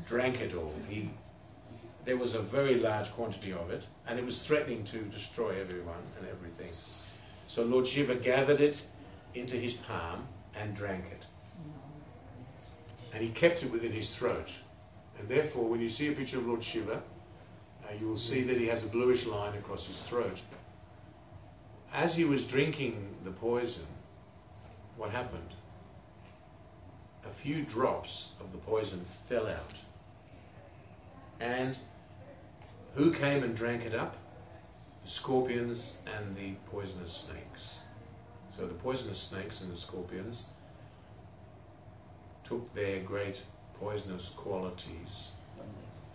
drank it all. There was a very large quantity of it, and it was threatening to destroy everyone and everything. So Lord Shiva gathered it into his palm and drank it. And he kept it within his throat. And therefore, when you see a picture of Lord Shiva, You will see that he has a bluish line across his throat. As he was drinking the poison, what happened? A few drops of the poison fell out. And who came and drank it up? The scorpions and the poisonous snakes. So the poisonous snakes and the scorpions took their great poisonous qualities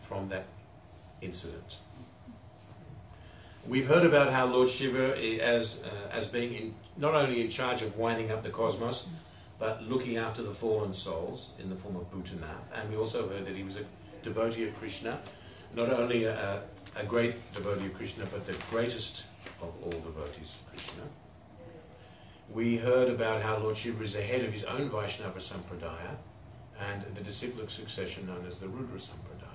from that incident. We've heard about how Lord Shiva, as being not only in charge of winding up the cosmos, but looking after the fallen souls in the form of Bhutana. And we also heard that he was a devotee of Krishna, not only a great devotee of Krishna, but the greatest of all devotees of Krishna. We heard about how Lord Shiva is the head of his own Vaishnava Sampradaya and the disciplic succession known as the Rudra Sampradaya.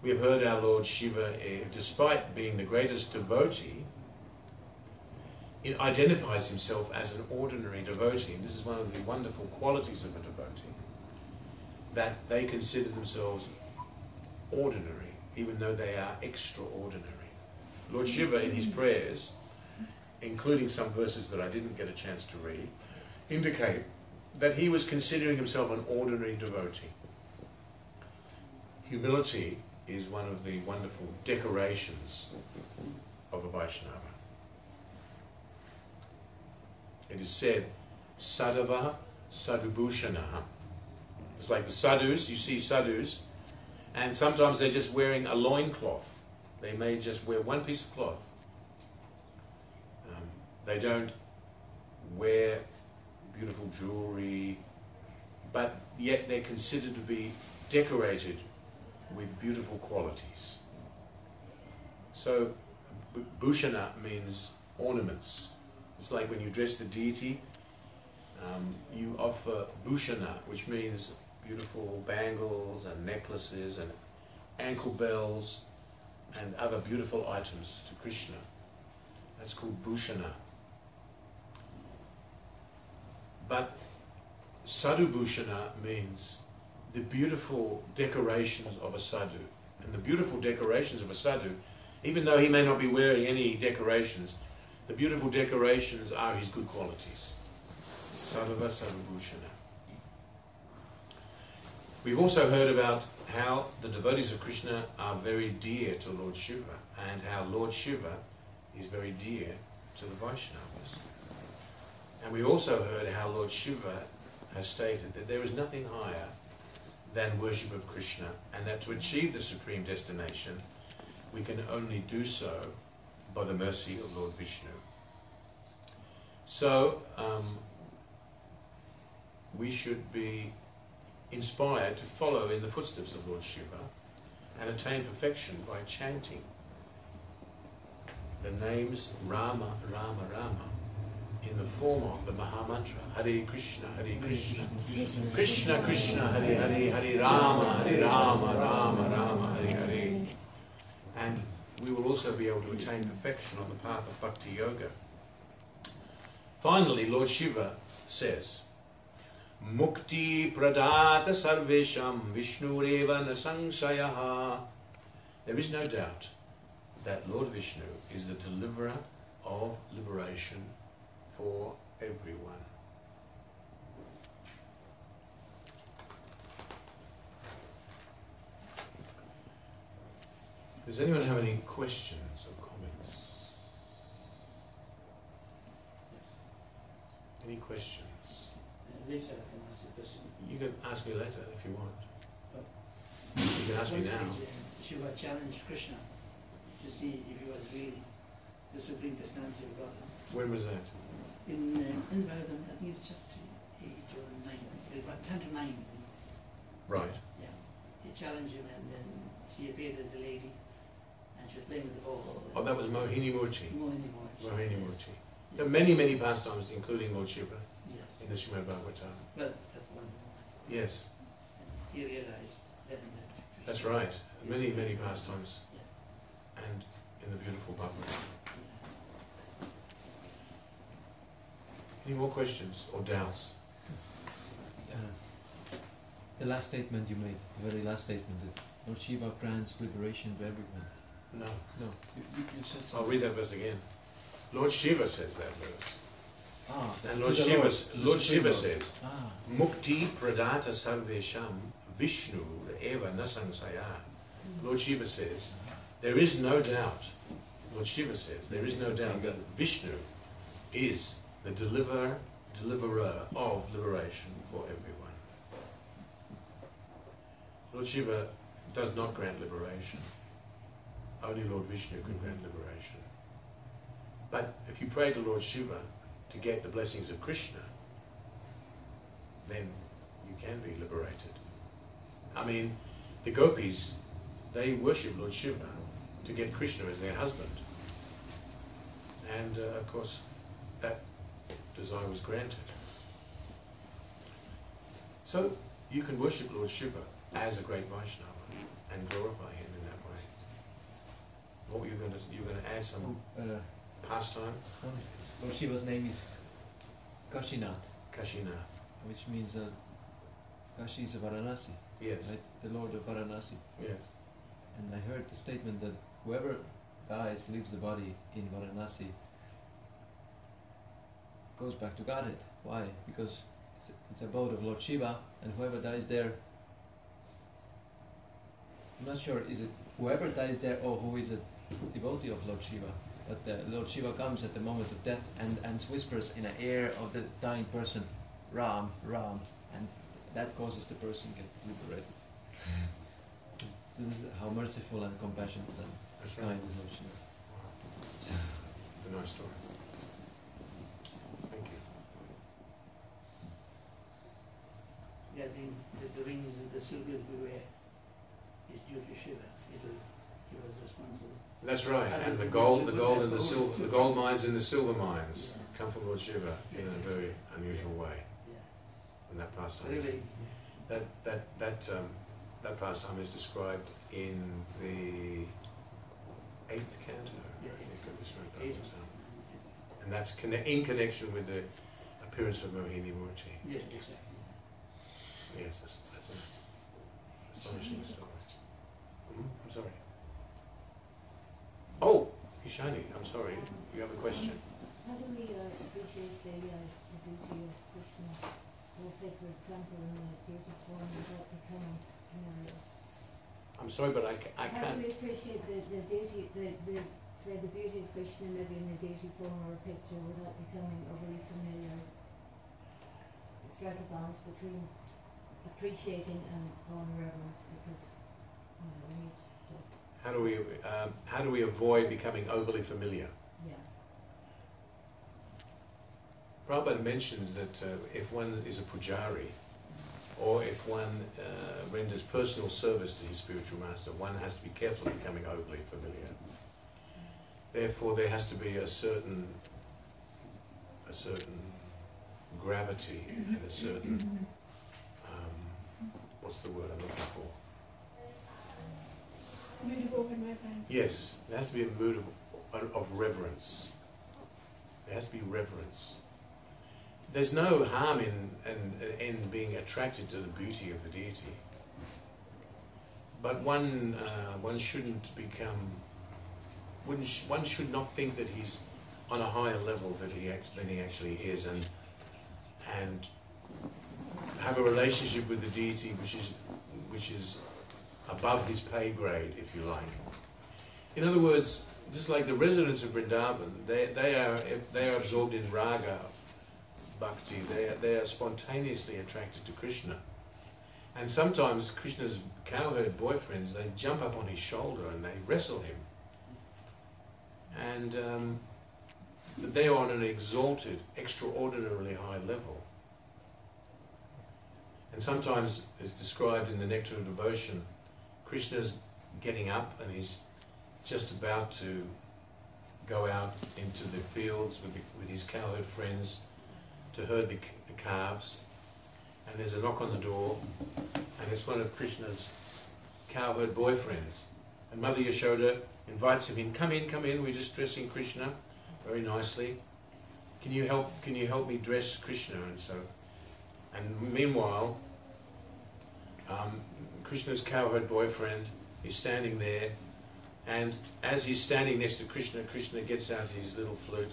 We have heard how Lord Shiva, despite being the greatest devotee, identifies himself as an ordinary devotee. And this is one of the wonderful qualities of a devotee, that they consider themselves ordinary, even though they are extraordinary. Lord Shiva, in his prayers, including some verses that I didn't get a chance to read, indicate that he was considering himself an ordinary devotee. Humility is one of the wonderful decorations of a Vaishnava. It is said, Sadhava Sadhubhushanaha. It's like the sadhus, you see sadhus, and sometimes they're just wearing a loincloth. They may just wear one piece of cloth. They don't wear beautiful jewelry, but yet they're considered to be decorated with beautiful qualities. So, bhushana means ornaments. It's like when you dress the deity, you offer bhushana, which means beautiful bangles and necklaces and ankle bells and other beautiful items to Krishna. That's called bhushana. But sadhu bhushana means the beautiful decorations of a sadhu. And the beautiful decorations of a sadhu, even though he may not be wearing any decorations, the beautiful decorations are his good qualities. Sadhava sadhu bhushana. We've also heard about how the devotees of Krishna are very dear to Lord Shiva, and how Lord Shiva is very dear to the Vaishnavas. And we also heard how Lord Shiva has stated that there is nothing higher than worship of Krishna, and that to achieve the supreme destination, we can only do so by the mercy of Lord Vishnu. So, we should be inspired to follow in the footsteps of Lord Shiva and attain perfection by chanting the names Rama, Rama, Rama in the form of the Mahamantra, Hare Krishna, Krishna Krishna, Hare Hare, Hare Rama, Rama Rama, Hare Hare. And we will also be able to attain perfection on the path of Bhakti Yoga. Finally, Lord Shiva says, Mukti pradata sarvesham Vishnureva nasangshayaha. There is no doubt that Lord Vishnu is the deliverer of liberation for everyone. Does anyone have any questions or comments? Any questions? Later I can ask a question. You can ask me later if you want. You can ask me now. Shiva challenged Krishna to see if he was really the Supreme Personality of God. When was that? In Bhagavatam, I think it's chapter 8 or 9, 10 to 9. Right. Yeah. He challenged him, and then she appeared as a lady, and she was playing with the ball. Oh, that was Mohini Murti. Mohini Murti. Mohini Murti. There are many, many pastimes, including Lord Shiva, Yes. in the Srimad Bhagavatam. Well, that's one. Yes, And he realized that. that's right. Many, many pastimes. Yeah. And in the beautiful Bhagavatam. Any more questions or doubts? The last statement you made, the very last statement, that Lord Shiva grants liberation to everyone. No. No, you said something. I'll read that verse again. Lord Shiva says that verse. Ah, And to Lord the Shiva, Lord, Lord the Shiva Supreme says, Lord. Ah, Mukti pradata sarvesham Vishnu eva nasangsaya. Lord Shiva says, there is no doubt, Lord Shiva says, there is no doubt that Vishnu is the deliverer of liberation for everyone. Lord Shiva does not grant liberation. Only Lord Vishnu can grant liberation. But if you pray to Lord Shiva to get the blessings of Krishna, then you can be liberated. I mean, the gopis, they worship Lord Shiva to get Krishna as their husband. And of course, that desire was granted. So you can worship Lord Shiva as a great Vaishnava and glorify him in that way. What were you going to? You were going to add some pastime? Lord Shiva's name is Kashinath, Kashinath. which means Kashi is Varanasi, Yes. right? The Lord of Varanasi. Yes. And I heard the statement that whoever dies, leaves the body in Varanasi, goes back to Godhead. Why? Because it's abode of Lord Shiva, and whoever dies there, I'm not sure, is it whoever dies there or who is a devotee of Lord Shiva? But Lord Shiva comes at the moment of death and whispers in the ear of the dying person, Ram, Ram, and that causes the person to get liberated. This is how merciful and compassionate and kind is Lord Shiva. It's a nice story. Thank you. Yeah, the rings and the silver we wear is due to Shiva. He was responsible. That's right. And the gold and the silver, the gold mines and the silver mines come from Lord Shiva in a very unusual way. Yeah. And that pastime, Really? that pastime is described in the 8th canto. Yeah, I think, of Vishnu eighth. Datta. And that's in connection with the appearance of Mohini Murti. Yes, exactly. Yes, that's an astonishing story. I'm sorry. Oh, Ishani, I'm sorry. You have a question? How do we appreciate the beauty of Krishna? We'll say, for example, in the duty form without becoming familiar. I'm sorry, but I How can't. do we appreciate the beauty, say the beauty of Krishna maybe in a duty form or a picture without becoming overly familiar? Strike a balance between appreciating and on reverence, because we need to. How do we avoid becoming overly familiar? Yeah. Prabhupada mentions that if one is a pujari, or if one renders personal service to his spiritual master, one has to be careful of becoming overly familiar. Therefore, there has to be a certain gravity and a certain what's the word I'm looking for? Mood of open reverence. Yes, there has to be a mood of reverence. There has to be reverence. There's no harm in being attracted to the beauty of the deity, but one shouldn't become. One should not think that he's on a higher level than he actually is, and have a relationship with the deity which is above his pay grade, if you like. In other words, just like the residents of Vrindavan, they are absorbed in raga bhakti. They are spontaneously attracted to Krishna, and sometimes Krishna's cowherd boyfriends, they jump up on his shoulder and they wrestle him, and they are on an exalted, extraordinarily high level. And sometimes, as described in the Nectar of Devotion, Krishna's getting up and he's just about to go out into the fields with his cowherd friends to herd the calves, and there's a knock on the door, and it's one of Krishna's cowherd boyfriends. And Mother Yashoda invites him in. Come in, we're just dressing Krishna very nicely. Can you help me dress Krishna? And meanwhile, Krishna's cowherd boyfriend is standing there, and as he's standing next to Krishna, Krishna gets out his little flute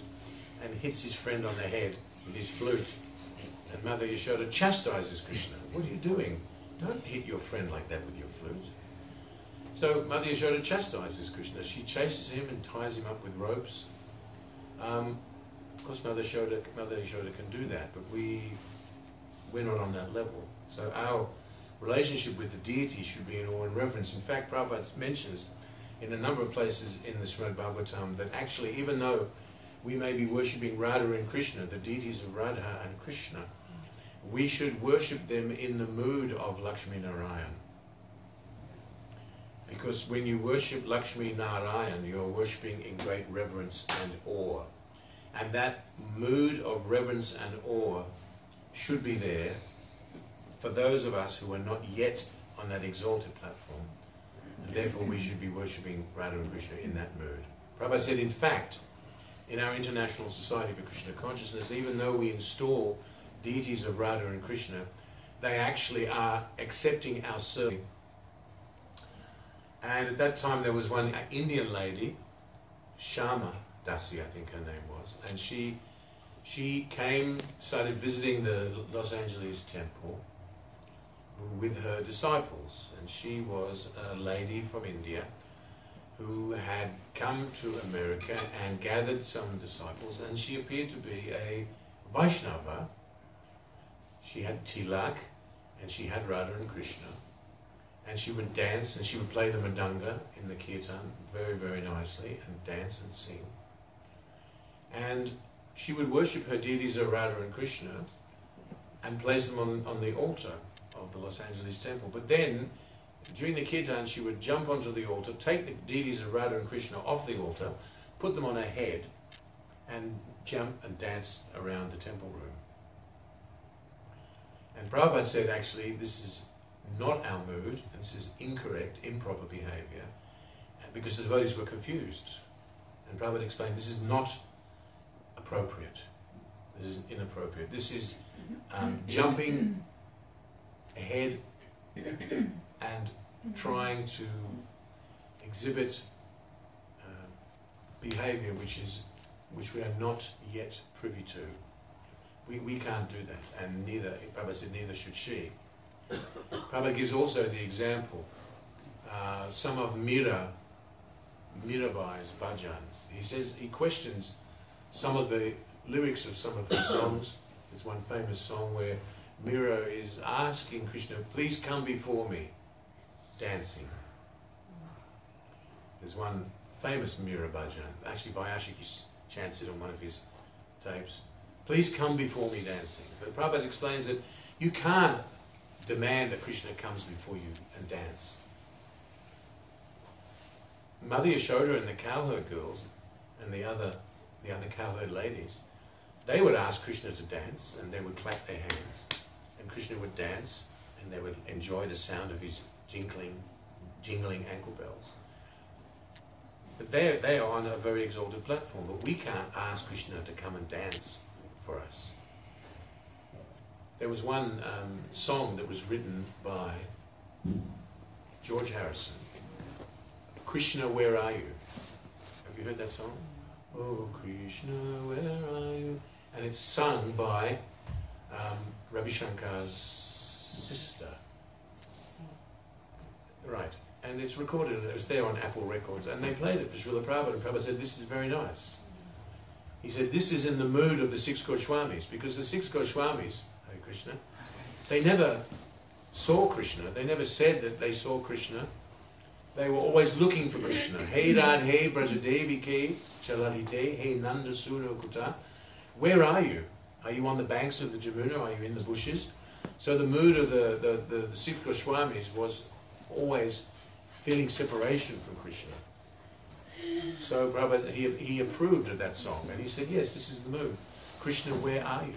and hits his friend on the head with his flute. And Mother Yashoda chastises Krishna. What are you doing? Don't hit your friend like that with your flute. So Mother Yashoda chastises Krishna. She chases him and ties him up with ropes. Of course, Mother Yashoda can do that, but we're not on that level. So our relationship with the deity should be in awe and reverence. In fact, Prabhupada mentions in a number of places in the Srimad Bhagavatam that actually, even though we may be worshipping Radha and Krishna, the deities of Radha and Krishna, we should worship them in the mood of Lakshmi Narayan. Because when you worship Lakshmi Narayan, you're worshipping in great reverence and awe. And that mood of reverence and awe should be there for those of us who are not yet on that exalted platform. And therefore we should be worshipping Radha and Krishna in that mood. Prabhupada said, in fact, in our International Society for Krishna Consciousness, even though we install deities of Radha and Krishna, they actually are accepting our service. And at that time there was one Indian lady, Shama Dasi, I think her name was, and she came, started visiting the Los Angeles temple with her disciples, and she was a lady from India who had come to America and gathered some disciples, and she appeared to be a Vaishnava. She had tilak, and she had Radha and Krishna, and she would dance, and she would play the mridanga in the kirtan very, very nicely, and dance and sing. And she would worship her deities of Radha and Krishna and place them on the altar of the Los Angeles temple. But then, during the kirtan, she would jump onto the altar, take the deities of Radha and Krishna off the altar, put them on her head, and jump and dance around the temple room. And Prabhupada said, actually, this is not our mood, and this is incorrect, improper behavior, because the devotees were confused. And Prabhupada explained, this is not appropriate. This is inappropriate. This is jumping ahead and trying to exhibit behavior which we are not yet privy to. We can't do that, and neither, Prabhupada said, neither should she. Prabhupada gives also the example, some of Mirabai's bhajans. He says, he questions some of the lyrics of some of her songs. There's one famous song where Mira is asking Krishna, please come before me, dancing. There's one famous Mira bhajan, actually Vyashiki chants it on one of his tapes. Please come before me dancing. But Prabhupada explains that you can't demand that Krishna comes before you and dance. Mother Yashoda and the cowherd girls and the other cowherd ladies, they would ask Krishna to dance, and they would clap their hands, and Krishna would dance, and they would enjoy the sound of his jingling ankle bells. But they are on a very exalted platform, but we can't ask Krishna to come and dance for us. There was one song that was written by George Harrison, Krishna, Where Are You? Have you heard that song? Oh Krishna, where are you? And it's sung by Ravi Shankar's sister. Right. And it's recorded, and it was there on Apple Records, and they played it for Srila Prabhupada, and Prabhupada said, this is very nice. He said, this is in the mood of the 6 Goswamis, because the 6 Goswamis, Hare Krishna, they never saw Krishna, they never said that they saw Krishna. They were always looking for Krishna. Hey Radhe Brajadevi Ke Chaladite, Hey Nanda Suno Kuta. Where are you? Are you on the banks of the Jamuna? Are you in the bushes? So the mood of the 6 Goswamis was always feeling separation from Krishna. So Prabhupada, he approved of that song, and he said, yes, this is the mood. Krishna, where are you?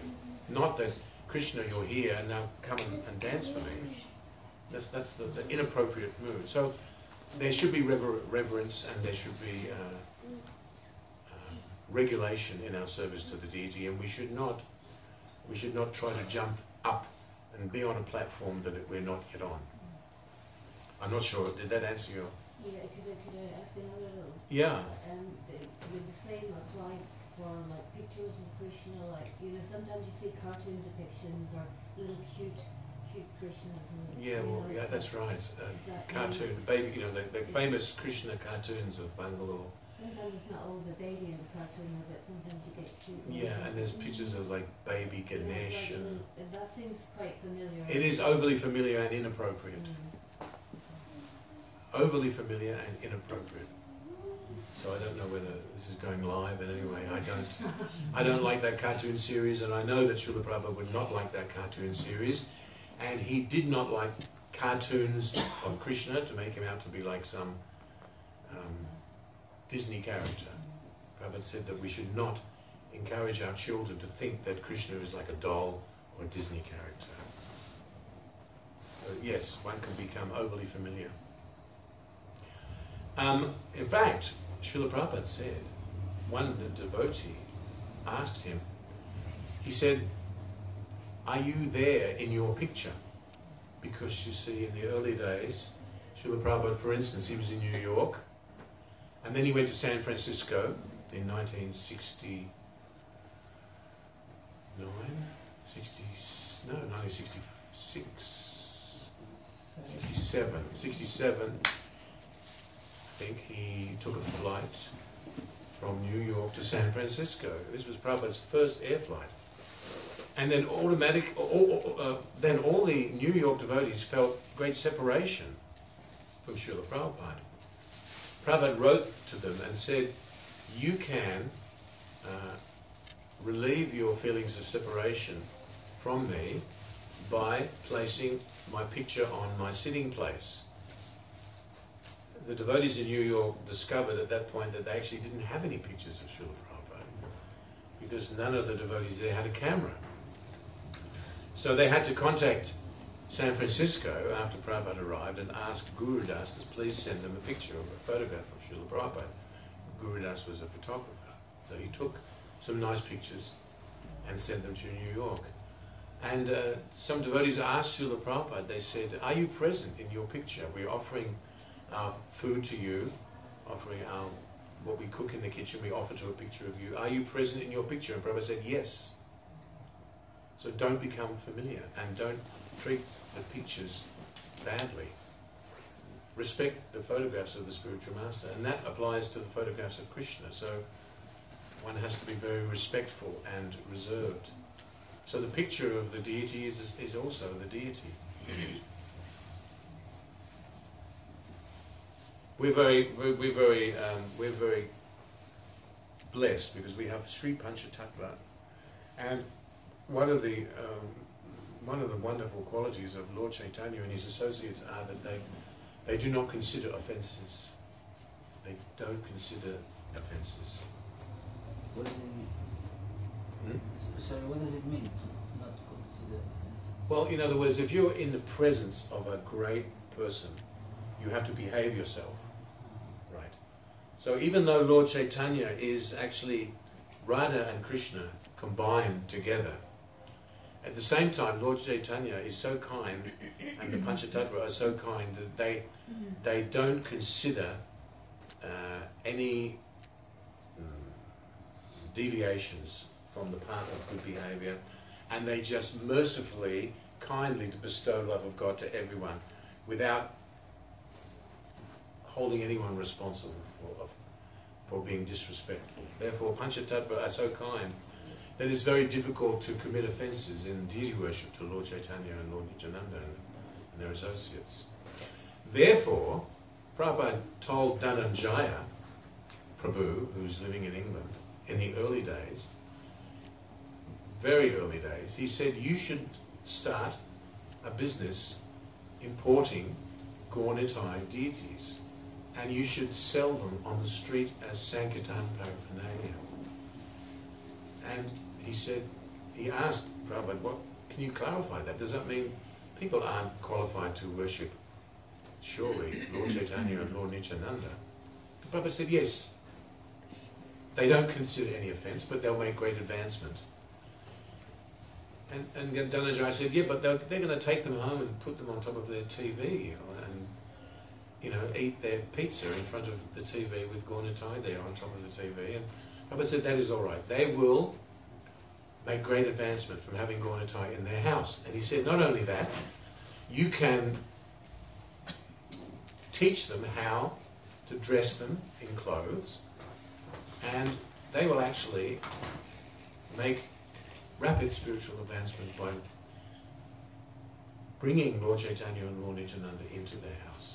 Not that, Krishna, you're here, now come and dance for me. That's the inappropriate mood. So there should be reverence, and there should be regulation in our service to the deity, and we should not try to jump up and be on a platform that we're not yet on. I'm not sure. Did that answer your? Yeah, could I ask another little? Yeah. Would the same apply for like pictures of Krishna? Like, you know, sometimes you see cartoon depictions or little cute Krishnas. And, Yeah, you well, know, yeah, it's that's like- right. is that Cartoon, baby, you know, the famous Krishna cartoons of Bangalore. Sometimes it's not always a baby in the cartoon, but sometimes you get cute. ones Yeah, like- and there's pictures of like baby Yeah, Ganesh, like and that seems quite familiar. it is overly familiar and inappropriate. Overly familiar and inappropriate. So I don't know whether this is going live, and anyway, I don't like that cartoon series, and I know that Srila Prabhupada would not like that cartoon series, and he did not like cartoons of Krishna to make him out to be like some Disney character. Prabhupada said that we should not encourage our children to think that Krishna is like a doll or a Disney character. So yes, one can become overly familiar. In fact, Srila Prabhupada said, one devotee asked him, he said, "Are you there in your picture?" Because you see, in the early days, Srila Prabhupada, for instance, he was in New York, and then he went to San Francisco in 1967, I think he took a flight from New York to San Francisco. This was Prabhupada's first air flight. And then then all the New York devotees felt great separation from Srila Prabhupada. Prabhupada wrote to them and said, "You can relieve your feelings of separation from me by placing my picture on my sitting place." The devotees in New York discovered at that point that they actually didn't have any pictures of Srila Prabhupada because none of the devotees there had a camera. So they had to contact San Francisco after Prabhupada arrived and ask Guru Das to please send them a picture of a photograph of Srila Prabhupada. Guru Das was a photographer, so he took some nice pictures and sent them to New York. And some devotees asked Srila Prabhupada, they said, "Are you present in your picture? We're offering our food to you, offering our what we cook in the kitchen, we offer to a picture of you. Are you present in your picture?" And Prabhupada said, "Yes." So don't become familiar and don't treat the pictures badly. Respect the photographs of the spiritual master, and that applies to the photographs of Krishna. So one has to be very respectful and reserved. So the picture of the deity is also the deity. We're very blessed because we have Sri Panchatattva, and one of the wonderful qualities of Lord Chaitanya and his associates are that they do not consider offences. They don't consider offences. What does it mean? Sorry, what does it mean to not consider offenses? Well, in other words, if you're in the presence of a great person, you have to behave yourself, right? So even though Lord Chaitanya is actually Radha and Krishna combined together, at the same time Lord Chaitanya is so kind and the Panchatattva are so kind that they don't consider any deviations from the path of good behaviour, and they just mercifully, kindly to bestow love of God to everyone without holding anyone responsible for being disrespectful. Therefore, Panchatattva are so kind that it's very difficult to commit offences in deity worship to Lord Chaitanya and Lord Nityananda and their associates. Therefore, Prabhupada told Dhananjaya Prabhu, who's living in England, in the early days, very early days, he said, "You should start a business importing Gaur-Nitai deities, and you should sell them on the street as Sankirtan paraphernalia." And he said, he asked Prabhupada, "What can you clarify that? Does that mean people aren't qualified to worship, surely, Lord Chaitanya and Lord Nityananda?" Prabhupada said, "Yes. They don't consider any offence, but they'll make great advancement." And Dhananjaya said, "Yeah, but they're going to take them home and put them on top of their TV, eat their pizza in front of the TV with Gornitai there on top of the TV. And Prabhupada said that is all right. They will make great advancement from having Gornitai in their house. And he said not only that, you can teach them how to dress them in clothes, and they will actually make rapid spiritual advancement by bringing Lord Chaitanya and Lord Nityananda into their house.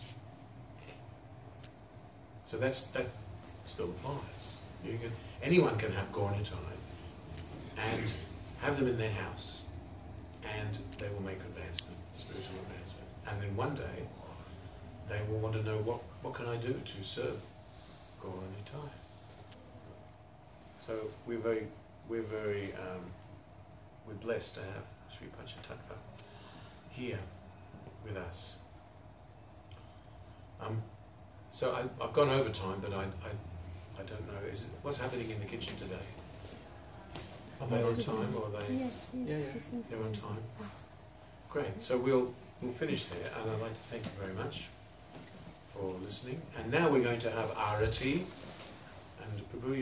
So that still applies. Anyone can have Gornitai and have them in their house, and they will make advancement, spiritual advancement. And then one day, they will want to know, what can I do to serve Gornitai? So we're blessed to have Sri Panchatattva here with us. So I've gone over time, but I don't know. What's happening in the kitchen today? Are they on time, or are they? Yeah. They're on time. Great. So we'll finish there, and I'd like to thank you very much for listening. And now we're going to have Arati, and Prabhu.